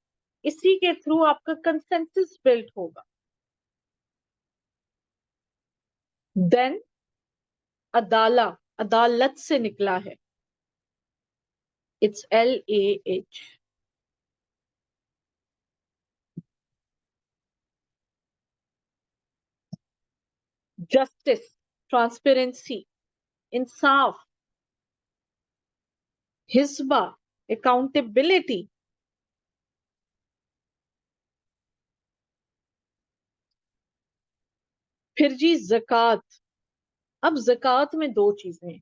इसी के थ्रू आपका कंसेंसस बिल्ड होगा। देन अदाला, अदालत से निकला है, इट्स LAH। जस्टिस, ट्रांसपेरेंसी, इंसाफ, हिस्बा, अकाउंटेबिलिटी। फिर जी ज़कात। अब ज़कात में दो चीजें हैं।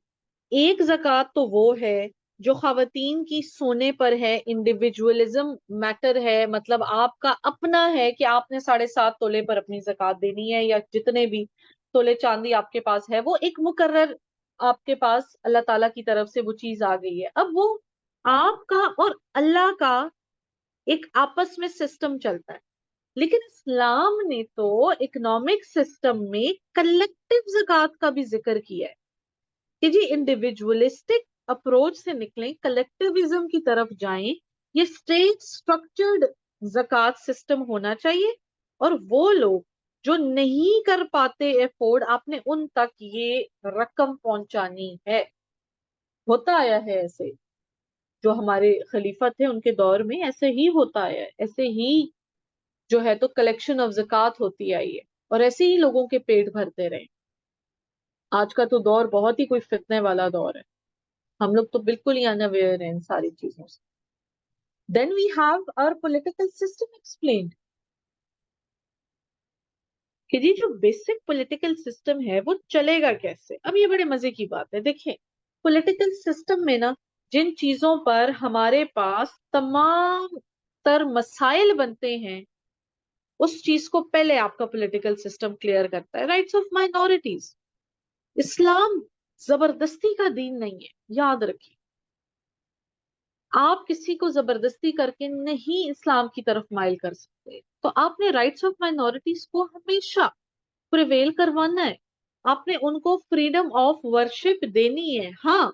एक ज़कात तो वो है जो खवातीन की सोने पर है, इंडिविजुअलिज्म मैटर है, मतलब आपका अपना है कि आपने 7.5 तोले पर अपनी ज़कात देनी है, या जितने भी तोले चांदी आपके पास है, वो एक मुकर्रर आपके पास अल्लाह ताला की तरफ से वो चीज आ गई है। अब वो आपका और अल्लाह का एक आपस में सिस्टम चलता है। लेकिन इस्लाम ने तो इकोनॉमिक सिस्टम में कलेक्टिव ज़कात का भी जिक्र किया है कि जी इंडिविजुअलिस्टिक अप्रोच से निकलें, कलेक्टिविज्म की तरफ जाएं। ये स्टेट स्ट्रक्चर्ड ज़कात सिस्टम होना चाहिए, और वो लोग जो नहीं कर पाते अफोर्ड, आपने उन तक ये रकम पहुंचानी है। होता आया है ऐसे, जो हमारे खलीफा थे उनके दौर में ऐसे ही होता आया है, ऐसे ही जो है तो कलेक्शन ऑफ ज़कात होती आई है, और ऐसे ही लोगों के पेट भरते रहे। आज का तो दौर बहुत ही कोई फितने वाला दौर है, हम लोग तो बिल्कुल ही अनअवेयर हैं इन सारी चीजों से। Then we have our political system explained कि जी जो बेसिक पॉलिटिकल सिस्टम है वो चलेगा कैसे। अब ये बड़े मजे की बात है, देखिए पॉलिटिकल सिस्टम में ना जिन चीजों पर हमारे पास तमाम तर मसाइल बनते हैं, उस चीज को पहले आपका पॉलिटिकल सिस्टम क्लियर करता है। Rights of minorities. इस्लाम जबरदस्ती का दीन नहीं है, याद रखिए। आप किसी को जबरदस्ती करके नहीं इस्लाम की तरफ माइल कर सकते। तो आपने राइट्स ऑफ माइनॉरिटीज को हमेशा प्रिवेल करवाना है। आपने उनको फ्रीडम ऑफ वर्शिप देनी है। हाँ,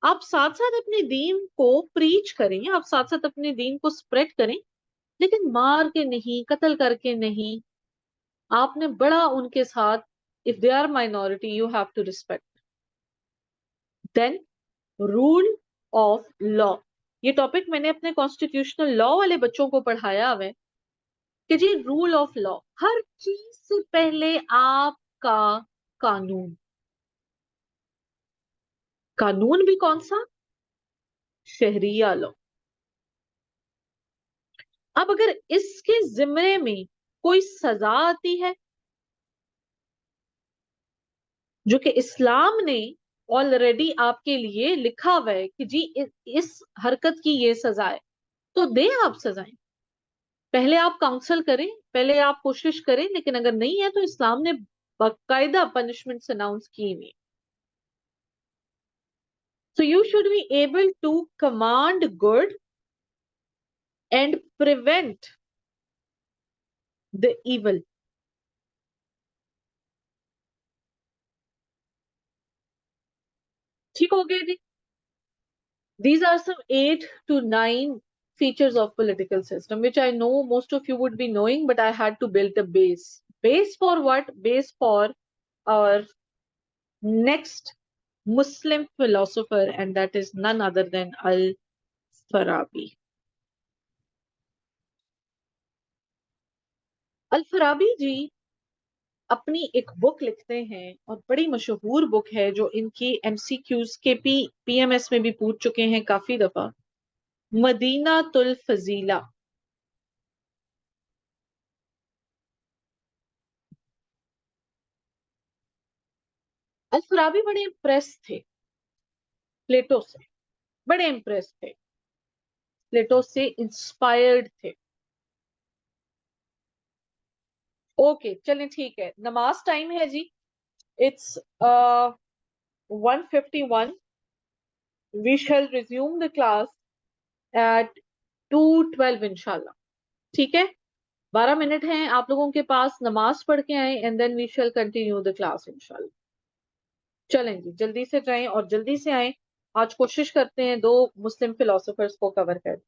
आप साथ साथ अपने दीन को प्रीच करें, आप साथ साथ अपने दीन को स्प्रेड करें, लेकिन मार के नहीं, कत्ल करके नहीं। आपने बड़ा उनके साथ, if they are minority you have to respect. Then rule of law. ये टॉपिक मैंने अपने कॉन्स्टिट्यूशनल लॉ वाले बच्चों को पढ़ाया हुआ है कि जी रूल ऑफ लॉ, हर चीज से पहले आपका कानून। कानून भी कौन सा? शहरिया लॉ। अब अगर इसके जिम्मे में कोई सजा आती है, जो कि इस्लाम ने ऑलरेडी आपके लिए लिखा हुआ है कि जी इस हरकत की ये सजा है, तो दें आप सजाएं। पहले आप काउंसल करें, पहले आप कोशिश करें, लेकिन अगर नहीं है तो इस्लाम ने बाकायदा पनिशमेंट्स अनाउंस की हुई है। So you should be able to command good and prevent the evil. ठीक हो गए जी? These are some 8 to 9 features of political system, which I know most of you would be knowing, but I had to build a base. Base for what? Base for our next Muslim philosopher, and that is none other than Al-Farabi. Al-Farabi जी अपनी एक book लिखते हैं, और बड़ी मशहूर book है जो इनकी एमसीक्यूज के पीएमएस में भी पूछ चुके हैं काफी दफा। मदीना तुल फजीला। अल फराबी बड़े इम्प्रेस थे प्लेटो से, बड़े इम्प्रेस थे, प्लेटो से इंस्पायर्ड थे। ओके चलें, ठीक है, नमाज टाइम है जी। It's 1:51। We shall resume the class at 2:12 इंशाल्लाह। ठीक है, 12 मिनट हैं आप लोगों के पास, नमाज पढ़ के आए, and then we shall continue the class इंशाल्लाह। चलें जी, जल्दी से जाएं और जल्दी से आए। आज कोशिश करते हैं 2 मुस्लिम फिलोसोफर्स को कवर कर।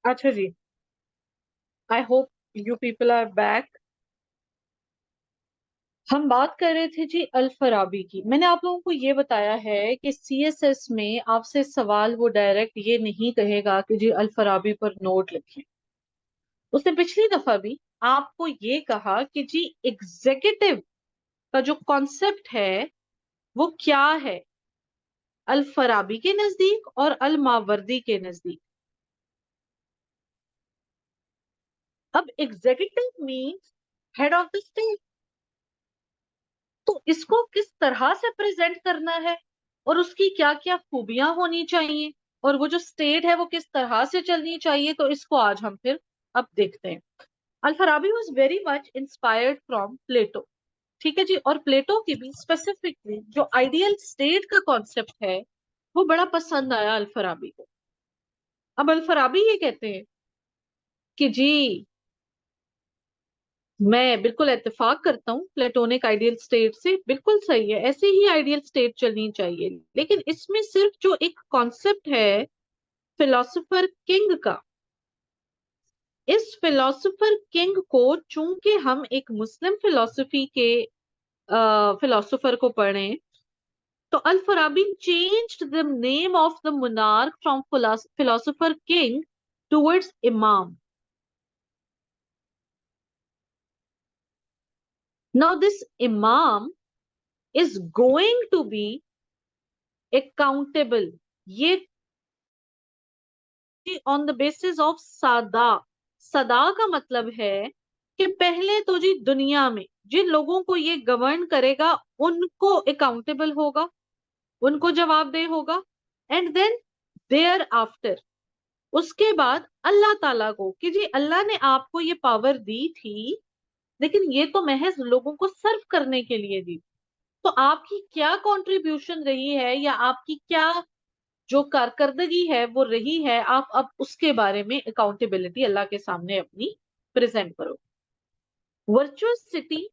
अच्छा जी, I hope you people are back. हम बात कर रहे थे जी अल फराबी की। मैंने आप लोगों को ये बताया है कि सीएसएस में आपसे सवाल वो डायरेक्ट ये नहीं कहेगा कि जी अल फराबी पर नोट लिखें। उसने पिछली दफा भी आपको ये कहा कि जी एग्जीक्यूटिव का जो कॉन्सेप्ट है वो क्या है अल फराबी के नजदीक और अल मावर्दी के नजदीक। अब executive means head of the state, तो इसको किस तरह से प्रेजेंट करना है और उसकी क्या क्या खूबियां होनी चाहिए और वो जो स्टेट है वो किस तरह से चलनी चाहिए, तो इसको आज हम फिर अब देखते हैं। Al Farabi was very much inspired from Plato. ठीक है जी, और प्लेटो की भी स्पेसिफिकली जो आइडियल स्टेट का कॉन्सेप्ट है वो बड़ा पसंद आया अल फराबी को। अब अल फराबी ये कहते हैं कि जी मैं बिल्कुल इत्तेफाक करता हूँ प्लेटोनिक आइडियल स्टेट से, बिल्कुल सही है, ऐसे ही आइडियल स्टेट चलनी चाहिए। लेकिन इसमें सिर्फ जो एक कॉन्सेप्ट है फिलोसोफर किंग का, इस फिलोसोफर किंग को चूंकि हम एक मुस्लिम फिलोसफी के फिलोसोफर को पढ़े, तो Al Farabi changed the name of the monarch from philosopher king towards इमाम। नाउ दिस इमाम is going to be accountable, ये ऑन द बेसिस ऑफ सदा। सदा का मतलब है कि पहले तो जी दुनिया में जिन लोगों को ये गवर्न करेगा उनको अकाउंटेबल होगा, उनको जवाबदेह होगा। एंड देन देयर आफ्टर, उसके बाद अल्लाह ताला को, कि जी अल्लाह ने आपको ये पावर दी थी लेकिन ये तो महज लोगों को सर्व करने के लिए दी, तो आपकी क्या कंट्रीब्यूशन रही है या आपकी क्या जो कारकर्दगी है वो रही है, आप अब उसके बारे में अकाउंटेबिलिटी अल्लाह के सामने अपनी प्रेजेंट करो। वर्चुअस सिटी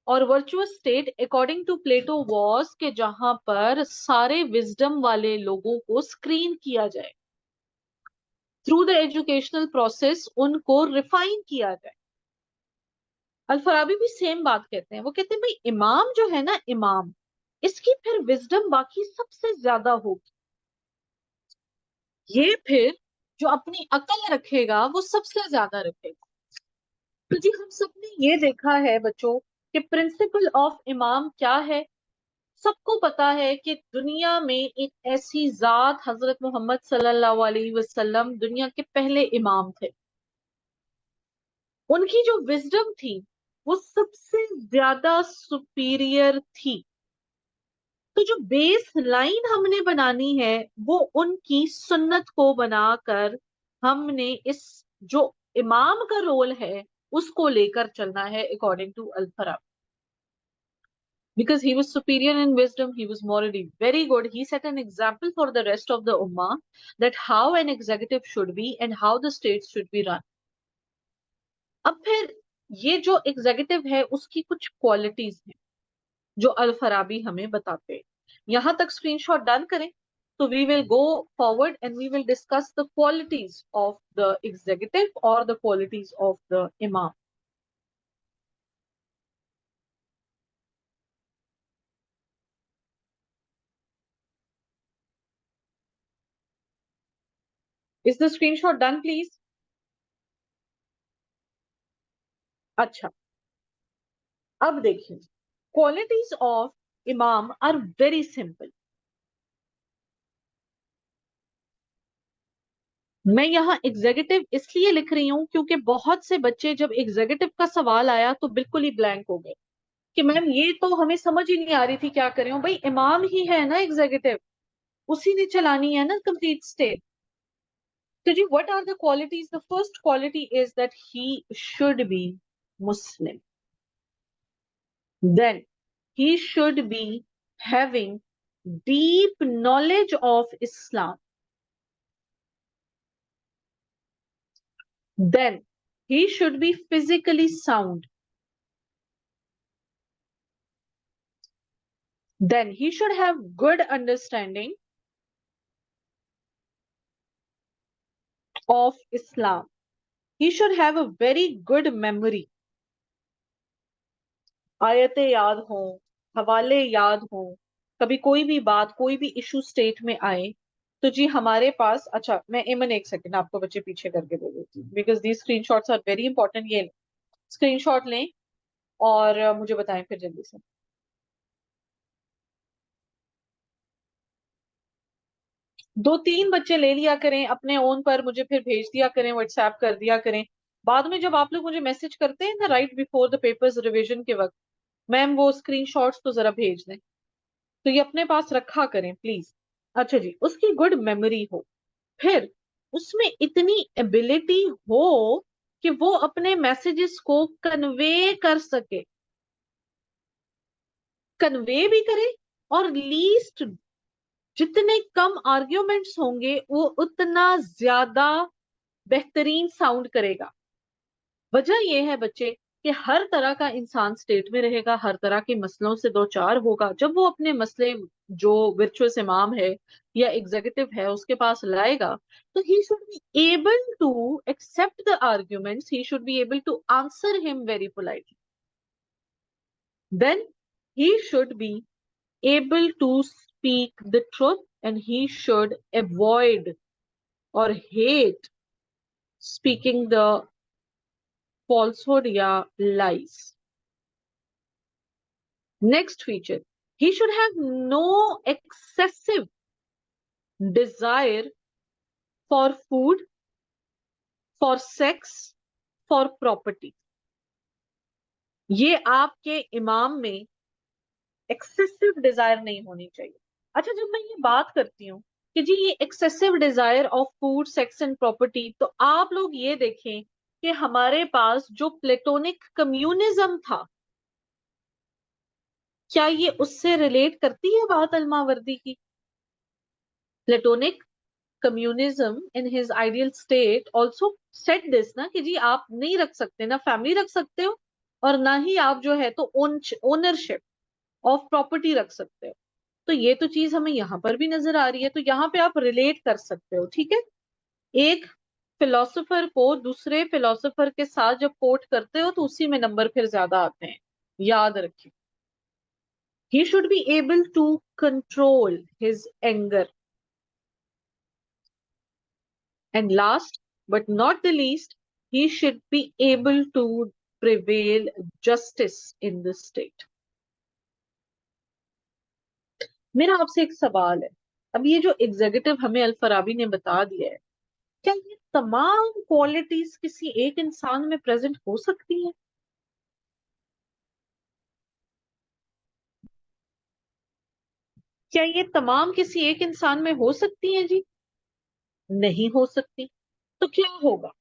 और virtuous state according to Plato was के जहां पर सारे विजडम वाले लोगों को स्क्रीन किया जाए, थ्रू द एजुकेशनल प्रोसेस उनको रिफाइन किया जाए। अल फराबी भी सेम बात कहते हैं, वो कहते हैं भाई इमाम जो है ना, इमाम इसकी फिर विजडम बाकी सबसे ज्यादा होगी, ये फिर जो अपनी अकल रखेगा वो सबसे ज्यादा रखेगा। तो जी हम सबने ये देखा है बच्चों कि प्रिंसिपल ऑफ इमाम क्या है। सबको पता है कि दुनिया में एक ऐसी जात हजरत मोहम्मद सल्लल्लाहु अलैहि वसल्लम दुनिया के पहले इमाम थे। उनकी जो विजडम थी वो सबसे ज्यादा सुपीरियर थी। तो जो बेस लाइन हमने बनानी है वो उनकी सुन्नत को बनाकर हमने इस जो इमाम का रोल है उसको लेकर चलना है according to Al Farabi. Because he was superior in wisdom, he was morally very good. He set an example for the rest of the ummah that how an executive should be and how the states should be run. अब फिर ये जो executive है उसकी कुछ qualities हैं जो अल फराबी हमें बताते हैं। यहां तक स्क्रीनशॉट डन करें, तो we will go forward and we will discuss the qualities of the executive और the qualities of the imam. Is the screenshot done please? अच्छा, अब देखिए, qualities of imam are very simple. मैं यहाँ executive इसलिए लिख रही हूँ क्योंकि बहुत से बच्चे जब एग्जीक्यूटिव का सवाल आया तो बिल्कुल ही ब्लैंक हो गए कि मैम ये तो हमें समझ ही नहीं आ रही थी क्या करें। भाई इमाम ही है ना एग्जीक्यूटिव, उसी ने चलानी है ना कंप्लीट स्टेट। तो जी what are the qualities? The first quality is that he should be Muslim, then he should be having deep knowledge of Islam, then he should be physically sound, then he should have good understanding of Islam. He should have a very good memory. आयतें याद हों, हवाले याद हों, कभी कोई भी बात, कोई भी इशू स्टेट में आए तो जी हमारे पास, अच्छा मैं एमन एक सेकंड आपको बच्चे पीछे करके दे देती हूँ, because the screenshots are very important. ये स्क्रीनशॉट लें और मुझे बताएं फिर जल्दी से। दो तीन बच्चे ले लिया करें अपने ओन पर, मुझे फिर भेज दिया करें, व्हाट्सएप कर दिया करें। बाद में जब आप लोग मुझे मैसेज करते हैं ना right before the papers revision के वक्त, मैम वो स्क्रीनशॉट्स तो जरा भेज दें, तो ये अपने पास रखा करें प्लीज। अच्छा जी, उसकी गुड मेमोरी हो, फिर उसमें इतनी एबिलिटी हो कि वो अपने मैसेजेस को कन्वे कर सके, कन्वे भी करे, और लीस्ट जितने कम आर्ग्यूमेंट्स होंगे वो उतना ज्यादा बेहतरीन साउंड करेगा। वजह यह है बच्चे कि हर तरह का इंसान स्टेट में रहेगा, हर तरह के मसलों से दो चार होगा। जब वो अपने मसले जो वर्चुअस इमाम है या एग्जीक्यूटिव है उसके पास लाएगा, तो he should be able to accept the arguments, he should be able to answer him very politely, then he should be able to speak the truth, and he should avoid or hate speaking the falsehood या lies. Next feature, he should have no excessive desire for food, for sex, for property. ये आपके इमाम में excessive Dzire नहीं होनी चाहिए। अच्छा, जब मैं ये बात करती हूँ कि जी ये excessive desire of food sex and property, तो आप लोग ये देखें कि हमारे पास जो प्लेटोनिक कम्युनिज्म था, क्या ये उससे रिलेट करती है बात अल्मावर्दी की? Platonic communism in his ideal state also set this ना कि जी आप नहीं रख सकते, ना फैमिली रख सकते हो और ना ही आप जो है तो ओनरशिप ऑफ प्रॉपर्टी रख सकते हो। तो ये तो चीज हमें यहाँ पर भी नजर आ रही है, तो यहाँ पे आप रिलेट कर सकते हो, ठीक है। एक फिलोसोफर को दूसरे फिलोसोफर के साथ जब कोट करते हो तो उसी में नंबर फिर ज्यादा आते हैं, याद रखिए। he should be able to control his anger, and last but not the least, he should be able to prevail justice in the state. मेरा आपसे एक सवाल है, अब ये जो एग्जीक्यूटिव हमें अल फराबी ने बता दिया है, क्या ये तमाम क्वालिटीज किसी एक इंसान में प्रेजेंट हो सकती हैं? क्या ये तमाम किसी एक इंसान में हो सकती हैं जी? नहीं हो सकती। तो क्या होगा?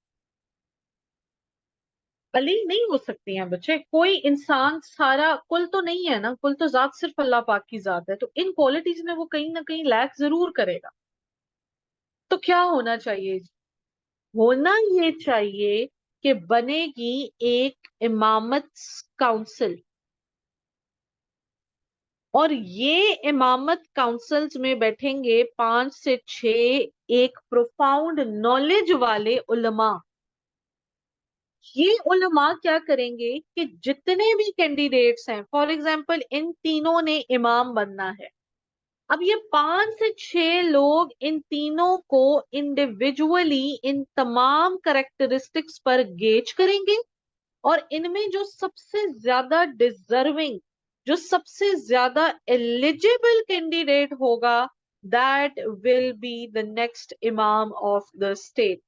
अली नहीं हो सकती हैं बच्चे। कोई इंसान सारा कुल तो नहीं है ना, कुल तो जात सिर्फ अल्लाह पाक की जात है, तो इन क्वालिटीज में वो कहीं ना कहीं लैक जरूर करेगा। तो क्या होना चाहिए? होना ये चाहिए कि बनेगी एक इमामत काउंसिल, और ये इमामत काउंसिल्स में बैठेंगे 5 से 6 एक प्रोफाउंड नॉलेज वाले उलमा। ये उलमा क्या करेंगे कि जितने भी कैंडिडेट्स हैं, फॉर एग्जाम्पल इन तीनों ने इमाम बनना है, अब ये 5 से 6 लोग इन तीनों को इंडिविजुअली इन तमाम करेक्टरिस्टिक्स पर गेज करेंगे, और इनमें जो सबसे ज्यादा डिजर्विंग, जो सबसे ज्यादा एलिजिबल कैंडिडेट होगा, that will be the next इमाम of the state.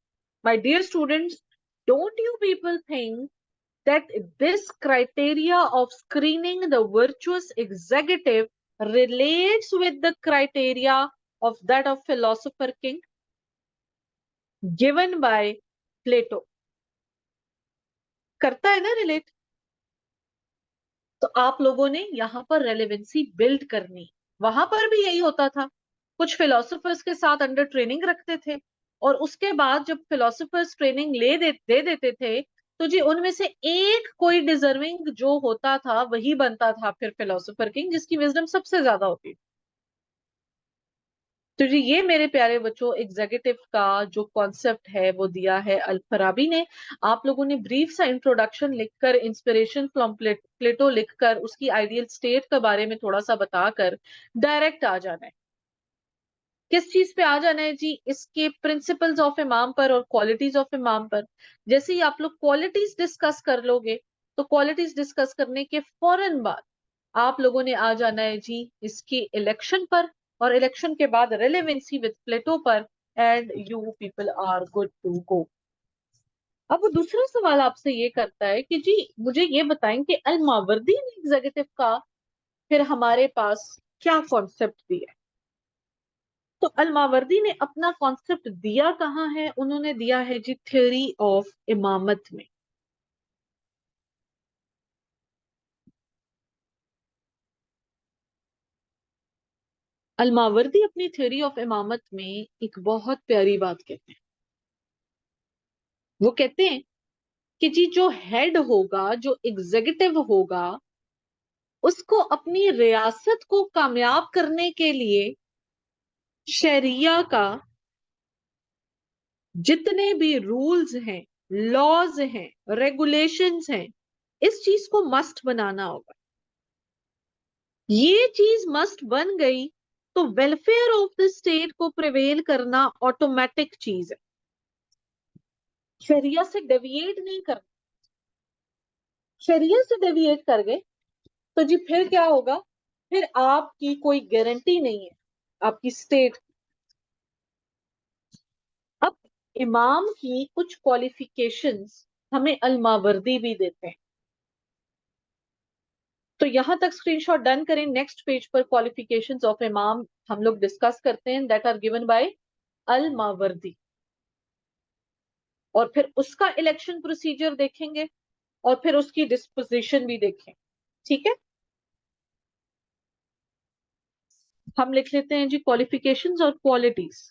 My dear students, don't you people think that this criteria of screening the virtuous executive relates with the criteria of that of philosopher king given by Plato? करता है ना relate? तो आप लोगों ने यहाँ पर relevancy build करनी। वहां पर भी यही होता था, कुछ फिलोसोफर्स के साथ अंडर ट्रेनिंग रखते थे, और उसके बाद जब फिलोसोफर्स ट्रेनिंग दे देते थे, तो जी उनमें से एक कोई डिजर्विंग जो होता था वही बनता था फिर फिलोसोफर किंग, जिसकी विजडम सबसे ज्यादा होती थी। तो जी ये मेरे प्यारे बच्चों एग्जीक्यूटिव का जो कॉन्सेप्ट है वो दिया है अल फराबी ने। आप लोगों ने ब्रीफ सा इंट्रोडक्शन लिखकर, इंस्पिरेशन फ्रॉम प्लेटो लिखकर, उसकी आइडियल स्टेट के बारे में थोड़ा सा बताकर डायरेक्ट आ जाना है। किस चीज पे आ जाना है जी? इसके प्रिंसिपल्स ऑफ इमाम पर और क्वालिटीज ऑफ इमाम पर। जैसे ही आप लोग क्वालिटीज डिस्कस कर लोगे, तो क्वालिटीज डिस्कस करने के फौरन बाद आप लोगों ने आ जाना है जी इसकी इलेक्शन पर, और इलेक्शन के बाद रेलेवेंसी विद प्लेटो पर, and you people are good to go. अब वो दूसरा सवाल आपसे ये करता है कि जी मुझे ये बताएं कि अल मावर्दी ने एग्जीक्यूटिव का फिर हमारे पास क्या कॉन्सेप्ट दिया है। तो अल मावर्दी ने अपना कॉन्सेप्ट दिया कहाँ है? उन्होंने दिया है जी थ्योरी ऑफ इमामत में। अल मावर्दी अपनी थ्योरी ऑफ इमामत में एक बहुत प्यारी बात कहते हैं। वो कहते हैं कि जी जो हेड होगा, जो एग्जीक्यूटिव होगा, उसको अपनी रियासत को कामयाब करने के लिए शरिया का जितने भी रूल्स हैं, लॉज हैं, रेगुलेशंस हैं, इस चीज को मस्ट बनाना होगा। ये चीज मस्ट बन गई तो वेलफेयर ऑफ द स्टेट को प्रिवेल करना ऑटोमेटिक चीज है। शरिया से डेविएट नहीं कर, शरिया से डेविएट कर गए तो जी फिर क्या होगा? फिर आपकी कोई गारंटी नहीं है आपकी स्टेट। अब इमाम की कुछ क्वालिफिकेशंस हमें अल मावर्दी भी देते हैं। तो यहां तक स्क्रीनशॉट डन करें। नेक्स्ट पेज पर क्वालिफिकेशंस ऑफ इमाम हम लोग डिस्कस करते हैं, that are given by Al Mawardi. और फिर उसका इलेक्शन प्रोसीजर देखेंगे, और फिर उसकी डिस्पोजिशन भी देखें। ठीक है, हम लिख लेते हैं जी क्वालिफिकेशंस और क्वालिटीज।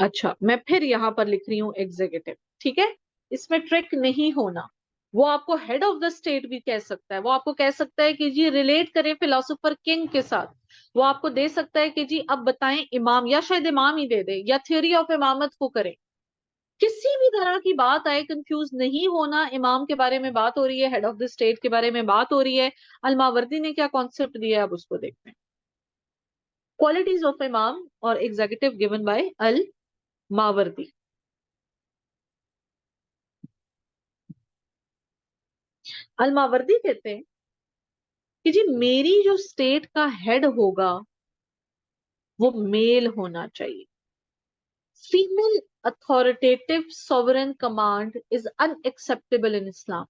अच्छा, मैं फिर यहां पर लिख रही हूं एग्जीक्यूटिव। ठीक है, इसमें ट्रिक नहीं होना। वो आपको हेड ऑफ द स्टेट भी कह सकता है, वो आपको कह सकता है कि जी रिलेट करें फिलोसोफर किंग के साथ। वो आपको दे सकता है कि जी अब बताएं इमाम, या शायद इमाम ही दे दे, या थ्योरी ऑफ इमामत को करें। किसी भी तरह की बात आए, कंफ्यूज नहीं होना। इमाम के बारे में बात हो रही है, हेड ऑफ द स्टेट के बारे में बात हो रही है। अलमावर्दी ने क्या कॉन्सेप्ट दिया है, अब उसको देखते हैं। क्वालिटीज ऑफ इमाम और executive given by Al Mawardi. Al Mawardi कहते हैं कि जी मेरी जो स्टेट का हेड होगा वो मेल होना चाहिए। Female authoritative sovereign command is unacceptable इन इस्लाम।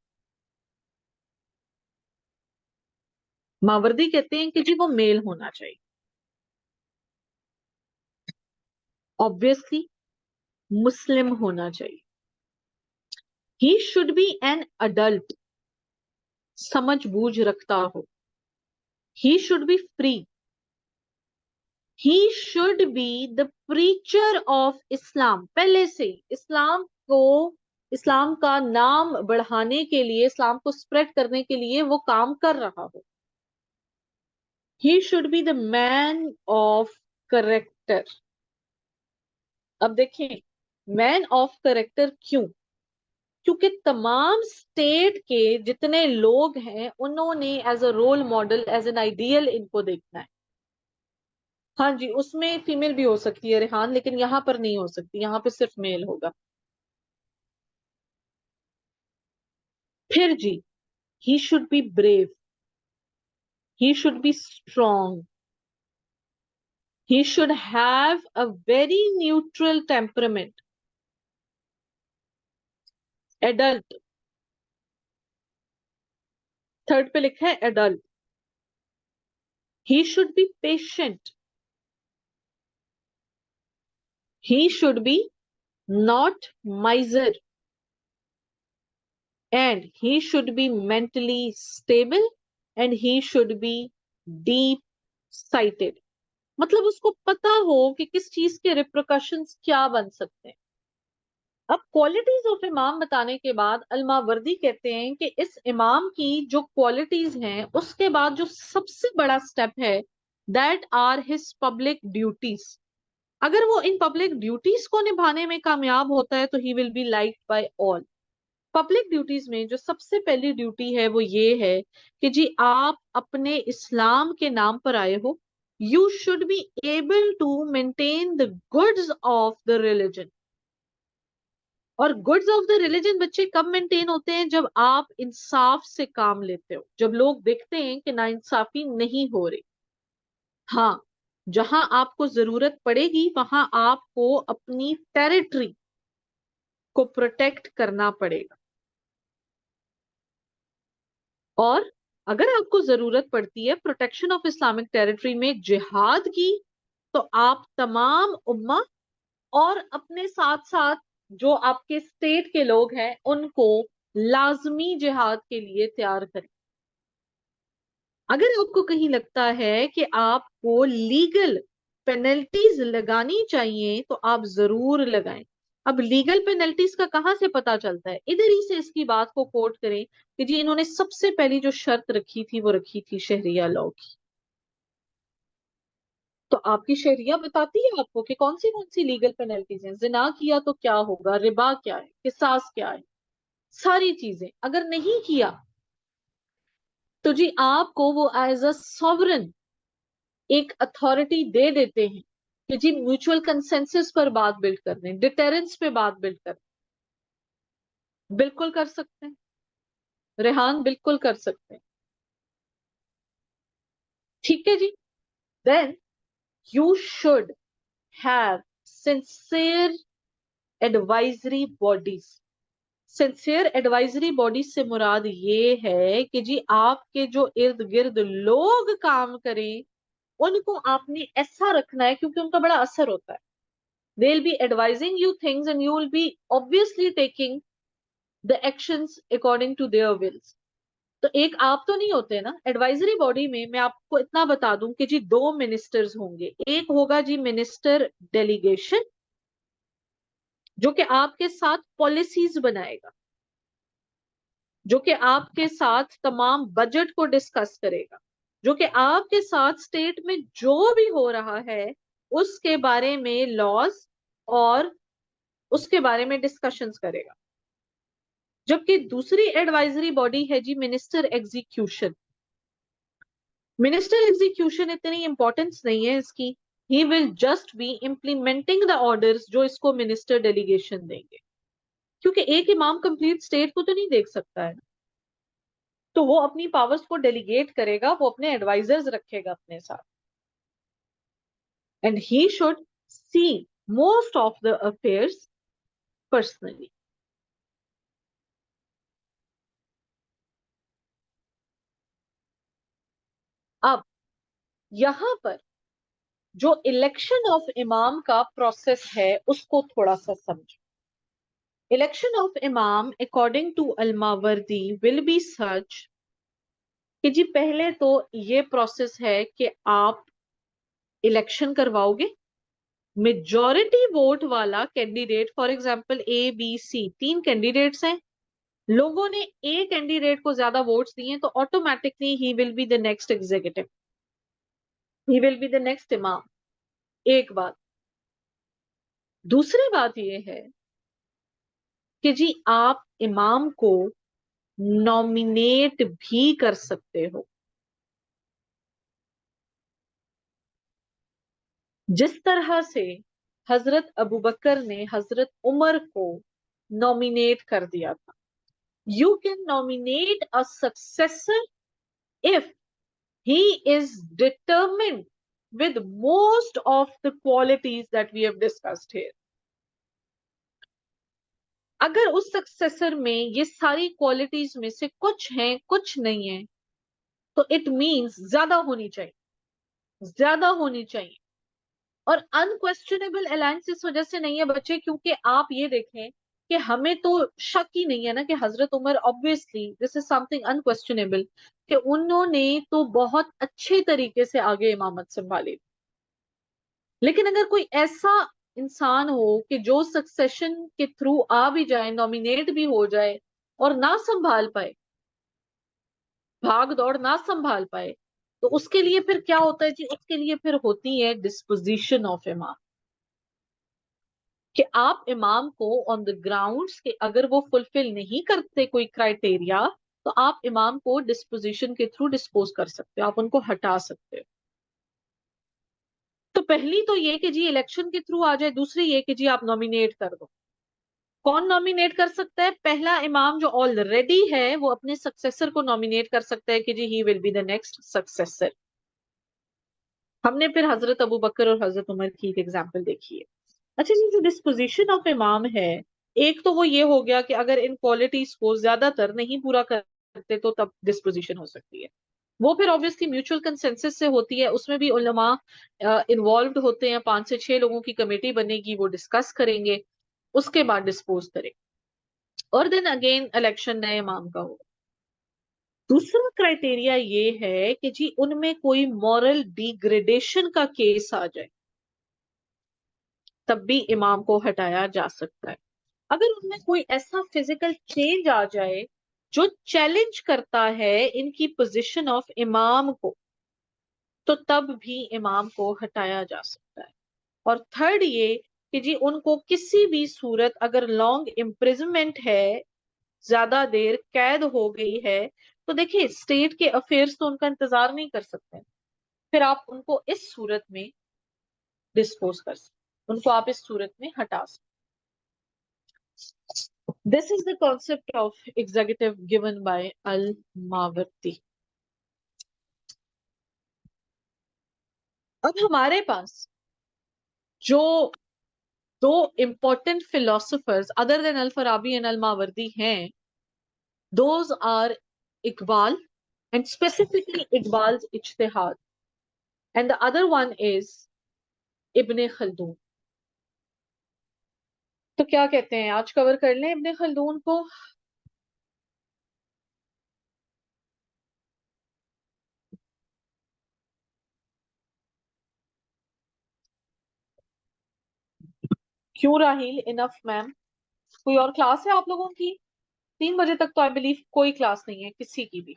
मावर्दी कहते हैं कि जी वो मेल होना चाहिए। ऑब्वियसली मुस्लिम होना चाहिए। ही शुड बी एन अडल्ट, समझ बूझ रखता हो। ही should B free. He should be the preacher of Islam. पहले से ही इस्लाम को, इस्लाम का नाम बढ़ाने के लिए, इस्लाम को स्प्रेड करने के लिए वो काम कर रहा हो। ही should be the man of character. अब देखें, मैन ऑफ करेक्टर क्यों? क्योंकि तमाम स्टेट के जितने लोग हैं उन्होंने as a role model, as an ideal इनको देखना है। हाँ जी, उसमें फीमेल भी हो सकती है रेहान, लेकिन यहाँ पर नहीं हो सकती, यहाँ पे सिर्फ मेल होगा। फिर जी, he should be brave, he should be strong, he should have a very neutral temperament. Adult, third पे लिखा है adult. He should be patient, he should be not miser, and he should be mentally stable, and he should be deep sighted। मतलब उसको पता हो कि किस चीज के रिप्रिकॉशंस क्या बन सकते हैं। अब क्वालिटीज ऑफ इमाम बताने के बाद अल-मावर्दी कहते हैं कि इस इमाम की जो क्वालिटीज हैं उसके बाद जो सबसे बड़ा स्टेप है that are his public duties. अगर वो इन पब्लिक ड्यूटीज को निभाने में कामयाब होता है तो ही will be liked by all. Public duties में जो सबसे पहली ड्यूटी है वो ये है कि जी आप अपने इस्लाम के नाम पर आए हो, you should be able to maintain the goods of the religion. और गुड्स ऑफ द रिलीजन बच्चे कब मेंटेन होते हैं? जब आप इंसाफ से काम लेते हो, जब लोग देखते हैं कि नाइंसाफी नहीं हो रही। हाँ, जहां आपको जरूरत पड़ेगी वहां आपको अपनी टेरिटरी को प्रोटेक्ट करना पड़ेगा। और अगर आपको जरूरत पड़ती है प्रोटेक्शन ऑफ इस्लामिक टेरिटरी में जिहाद की, तो आप तमाम उम्मा और अपने साथ साथ जो आपके स्टेट के लोग हैं उनको लाजमी जिहाद के लिए तैयार करें। अगर आपको कहीं लगता है कि आपको लीगल पेनल्टीज लगानी चाहिए तो आप जरूर लगाएं। अब लीगल पेनल्टीज का कहां से पता चलता है? इधर ही से इसकी बात को कोट करें कि जी इन्होंने सबसे पहली जो शर्त रखी थी वो रखी थी शरिया लॉ की। तो आपकी शरिया बताती है आपको कि कौन सी लीगल पेनल्टीज हैं। जिना किया तो क्या होगा, रिबा क्या है, किसास क्या है, सारी चीजें। अगर नहीं किया तो जी आपको वो एज अ सॉवरन एक अथॉरिटी दे देते हैं कि जी म्यूचुअल कंसेंसस पर बात बिल्ड करने, डिटेरेंस पे बात बिल्ड करने। बिल्कुल कर सकते हैं रेहान, बिल्कुल कर सकते हैं। ठीक है जी। Then you should have sincere advisory bodies. Sincere advisory bodies से मुराद ये है कि जी आपके जो इर्द गिर्द लोग काम करें उनको आपने ऐसा रखना है क्योंकि उनका बड़ा असर होता है। They'll be advising you things and you will be obviously taking the actions according to their wills। तो एक आप तो नहीं होते ना एडवाइजरी बॉडी में। मैं आपको इतना बता दूं कि जी दो मिनिस्टर्स होंगे। एक होगा जी मिनिस्टर डेलीगेशन जो कि आपके साथ पॉलिसीज बनाएगा, जो कि आपके साथ तमाम बजट को डिस्कस करेगा, जो कि आपके साथ स्टेट में जो भी हो रहा है उसके बारे में लॉज और उसके बारे में डिस्कशंस करेगा। जबकि दूसरी एडवाइजरी बॉडी है जी मिनिस्टर एग्जीक्यूशन। मिनिस्टर एग्जीक्यूशन इतनी इंपॉर्टेंस नहीं है इसकी। He will just be implementing the orders जो इसको मिनिस्टर डेलीगेशन देंगे, क्योंकि एक इमाम कंप्लीट स्टेट को तो नहीं देख सकता है। तो वो अपनी पावर्स को डेलीगेट करेगा, वो अपने एडवाइजर्स रखेगा अपने साथ। And he should see most of the affairs personally. अब यहां पर जो इलेक्शन ऑफ इमाम का प्रोसेस है उसको थोड़ा सा समझो। इलेक्शन ऑफ इमाम अकॉर्डिंग टू अल-मावर्दी विल बी सच कि जी पहले तो ये प्रोसेस है कि आप इलेक्शन करवाओगे। मेजॉरिटी वोट वाला candidate, for example A B C तीन कैंडिडेट्स हैं, लोगों ने ए कैंडिडेट को ज्यादा वोट्स दिए हैं तो automatically he will be the next executive, he will be the next इमाम। एक बात। दूसरी बात यह है कि जी आप इमाम को नॉमिनेट भी कर सकते हो। जिस तरह से हजरत अबू बकर ने हजरत उमर को नॉमिनेट कर दिया था। You can nominate a successor if he is determined with most of the qualities that we have discussed here। अगर उस सक्सेसर में ये सारी क्वालिटीज में से कुछ हैं कुछ नहीं है तो इट मींस ज्यादा होनी चाहिए, ज्यादा होनी चाहिए। और अनक्वेश्चनेबल अलायंस इस वजह से नहीं है बच्चे क्योंकि आप ये देखें कि हमें तो शक ही नहीं है ना कि हजरत Umar obviously this is something unquestionable कि उन्होंने तो बहुत अच्छे तरीके से आगे इमामत संभाली। लेकिन अगर कोई ऐसा इंसान हो कि जो सक्सेशन के थ्रू आ भी जाए, नॉमिनेट भी हो जाए और ना संभाल पाए, भाग दौड़ ना संभाल पाए, तो उसके लिए फिर क्या होता है जी? उसके लिए फिर होती है डिस्पोजिशन ऑफ इमाम, कि आप इमाम को ऑन द ग्राउंड्स के अगर वो फुलफिल नहीं करते कोई क्राइटेरिया, तो आप इमाम को डिस्पोजिशन के थ्रू डिस्पोज कर सकते हो, आप उनको हटा सकते हो। तो पहली तो ये कि जी इलेक्शन के थ्रू आ जाए, दूसरी ये कि जी आप नॉमिनेट कर दो। कौन नॉमिनेट कर सकता है? पहला इमाम जो ऑलरेडी है वो अपने सक्सेसर को नॉमिनेट कर सकता है कि जी he will be the next successor. हमने फिर हजरत अबू बकर और हजरत उमर की एक एग्जाम्पल देखी है। अच्छा जी, जो डिस्पोजिशन ऑफ इमाम है, एक तो वो ये हो गया कि अगर इन क्वालिटीज को ज्यादातर नहीं पूरा करते तो तब डिस्पोजिशन हो सकती है। वो फिर ऑब्वियसली म्यूचुअल कंसेंसस से होती है, उसमें भी उलमा इन्वॉल्व होते हैं, 5 से 6 लोगों की कमेटी बनेगी, वो डिस्कस करेंगे, उसके बाद डिस्पोज करेंगे, और देन अगेन इलेक्शन नए इमाम का होगा। दूसरा क्राइटेरिया ये है कि जी उनमें कोई मॉरल डिग्रेडेशन का केस आ जाए, तब भी इमाम को हटाया जा सकता है। अगर उनमें कोई ऐसा फिजिकल चेंज आ जाए जो चैलेंज करता है इनकी पोजीशन ऑफ इमाम को, तो तब भी इमाम को हटाया जा सकता है। और थर्ड ये कि जी उनको किसी भी सूरत अगर लॉन्ग इम्प्रिजनमेंट है, ज्यादा देर कैद हो गई है, तो देखिए स्टेट के अफेयर्स तो उनका इंतजार नहीं कर सकते, फिर आप उनको इस सूरत में डिस्पोज कर सकते, उनको आप इस सूरत में हटा सकते। This is the concept of executive given by Al Mawardi. अब हमारे पास जो दो important philosophers other than Al Farabi and Al Mawardi हैं, those are Iqbal, and specifically Iqbal's इज्तिहाद, and the other one is Ibn Khaldun. तो क्या कहते हैं, आज कवर कर लें इब्ने खल्दून को? क्यों राहील, इनफ मैम। कोई और क्लास है आप लोगों की? 3 बजे तक तो आई बिलीव कोई क्लास नहीं है किसी की भी।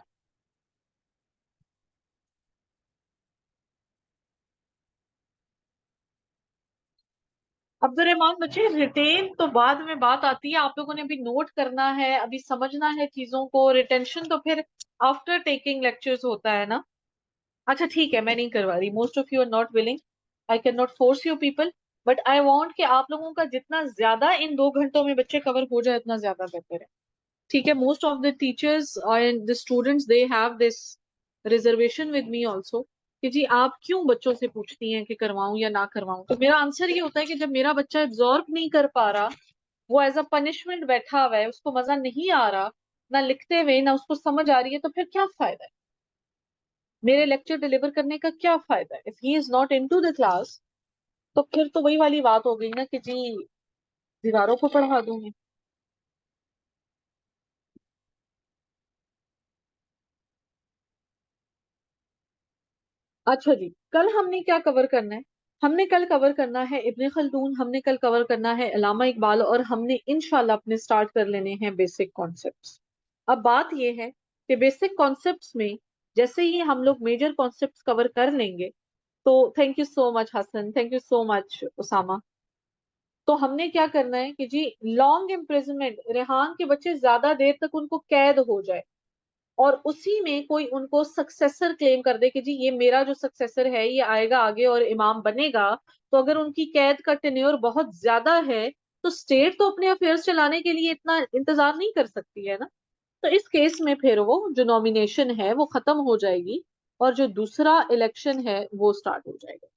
अब्दुलरहमान बच्चे, रिटेन तो बाद में बात आती है, आप लोगों ने अभी नोट करना है, अभी समझना है चीजों को। रिटेंशन तो फिर आफ्टर टेकिंग लेक्चर्स होता है ना। अच्छा ठीक है, मैं नहीं करवा रही, most of you are not willing, I can not force you people, but I want कि आप लोगों का जितना ज्यादा इन 2 घंटों में बच्चे कवर हो जाए उतना ज्यादा बेहतर है। ठीक है, most of the teachers and the students they have this reservation with me also, कि जी आप क्यों बच्चों से पूछती हैं कि करवाऊं या ना करवाऊं। तो मेरा आंसर ये होता है कि जब मेरा बच्चा एब्जॉर्ब नहीं कर पा रहा, वो एज अ पनिशमेंट बैठा हुआ है, उसको मजा नहीं आ रहा, ना लिखते हुए ना उसको समझ आ रही है, तो फिर क्या फायदा है मेरे लेक्चर डिलीवर करने का? क्या फायदा है if he is not into the class? तो फिर तो वही वाली बात हो गई ना कि जी दीवारों को पढ़ा दूंगी। अच्छा जी, कल हमने क्या कवर करना है? हमने कल कवर करना है इब्ने खल्दून, हमने कल कवर करना है अल्लामा इकबाल, और हमने इंशाल्लाह अपने स्टार्ट कर लेने हैं बेसिक कॉन्सेप्ट्स। अब बात यह है कि बेसिक कॉन्सेप्ट्स में जैसे ही हम लोग मेजर कॉन्सेप्ट्स कवर कर लेंगे, तो thank you so much Hasan, thank you so much Usama. तो हमने क्या करना है कि जी लॉन्ग इम्प्रिजनमेंट, रेहान के बच्चे ज्यादा देर तक उनको कैद हो जाए और उसी में कोई उनको सक्सेसर क्लेम कर दे कि जी ये मेरा जो सक्सेसर है ये आएगा आगे और इमाम बनेगा, तो अगर उनकी कैद का टेन्योर बहुत ज्यादा है, तो स्टेट तो अपने अफेयर्स चलाने के लिए इतना इंतजार नहीं कर सकती है ना। तो इस केस में फिर वो जो नॉमिनेशन है वो खत्म हो जाएगी और जो दूसरा इलेक्शन है वो स्टार्ट हो जाएगा।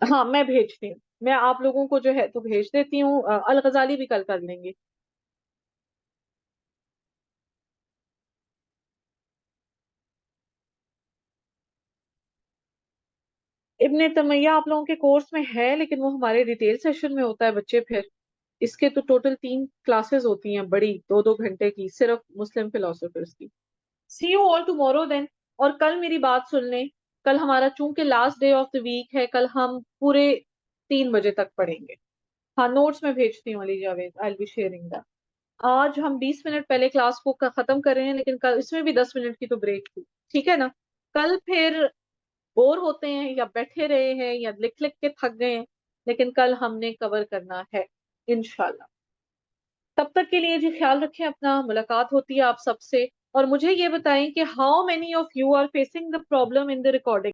हाँ मैं भेजती हूँ, मैं आप लोगों को जो है तो भेज देती हूँ। अल गजाली भी कल कर लेंगे। इब्ने तैमिया आप लोगों के कोर्स में है, लेकिन वो हमारे डिटेल सेशन में होता है बच्चे फिर। इसके तो टोटल 3 क्लासेस होती हैं बड़ी, 2-2 घंटे की, सिर्फ मुस्लिम फिलोसोफर्स की। See you all tomorrow then. और कल मेरी बात सुन लें, कल हमारा चूंकि last day of the week है, कल हम पूरे 3 बजे तक पढ़ेंगे। हाँ, नोट्स में भेजती हूँ Ali Javed, I will be sharing that. आज हम 20 मिनट पहले क्लास को खत्म कर रहे हैं, लेकिन कल इसमें भी 10 मिनट की तो ब्रेक थी, ठीक है ना? कल फिर बोर होते हैं या बैठे रहे हैं या लिख लिख के थक गए हैं, लेकिन कल हमने कवर करना है इंशाल्लाह। तब तक के लिए जी ख्याल रखें अपना, मुलाकात होती है आप सबसे। और मुझे ये बताएं कि how many of you are facing the problem in the recording.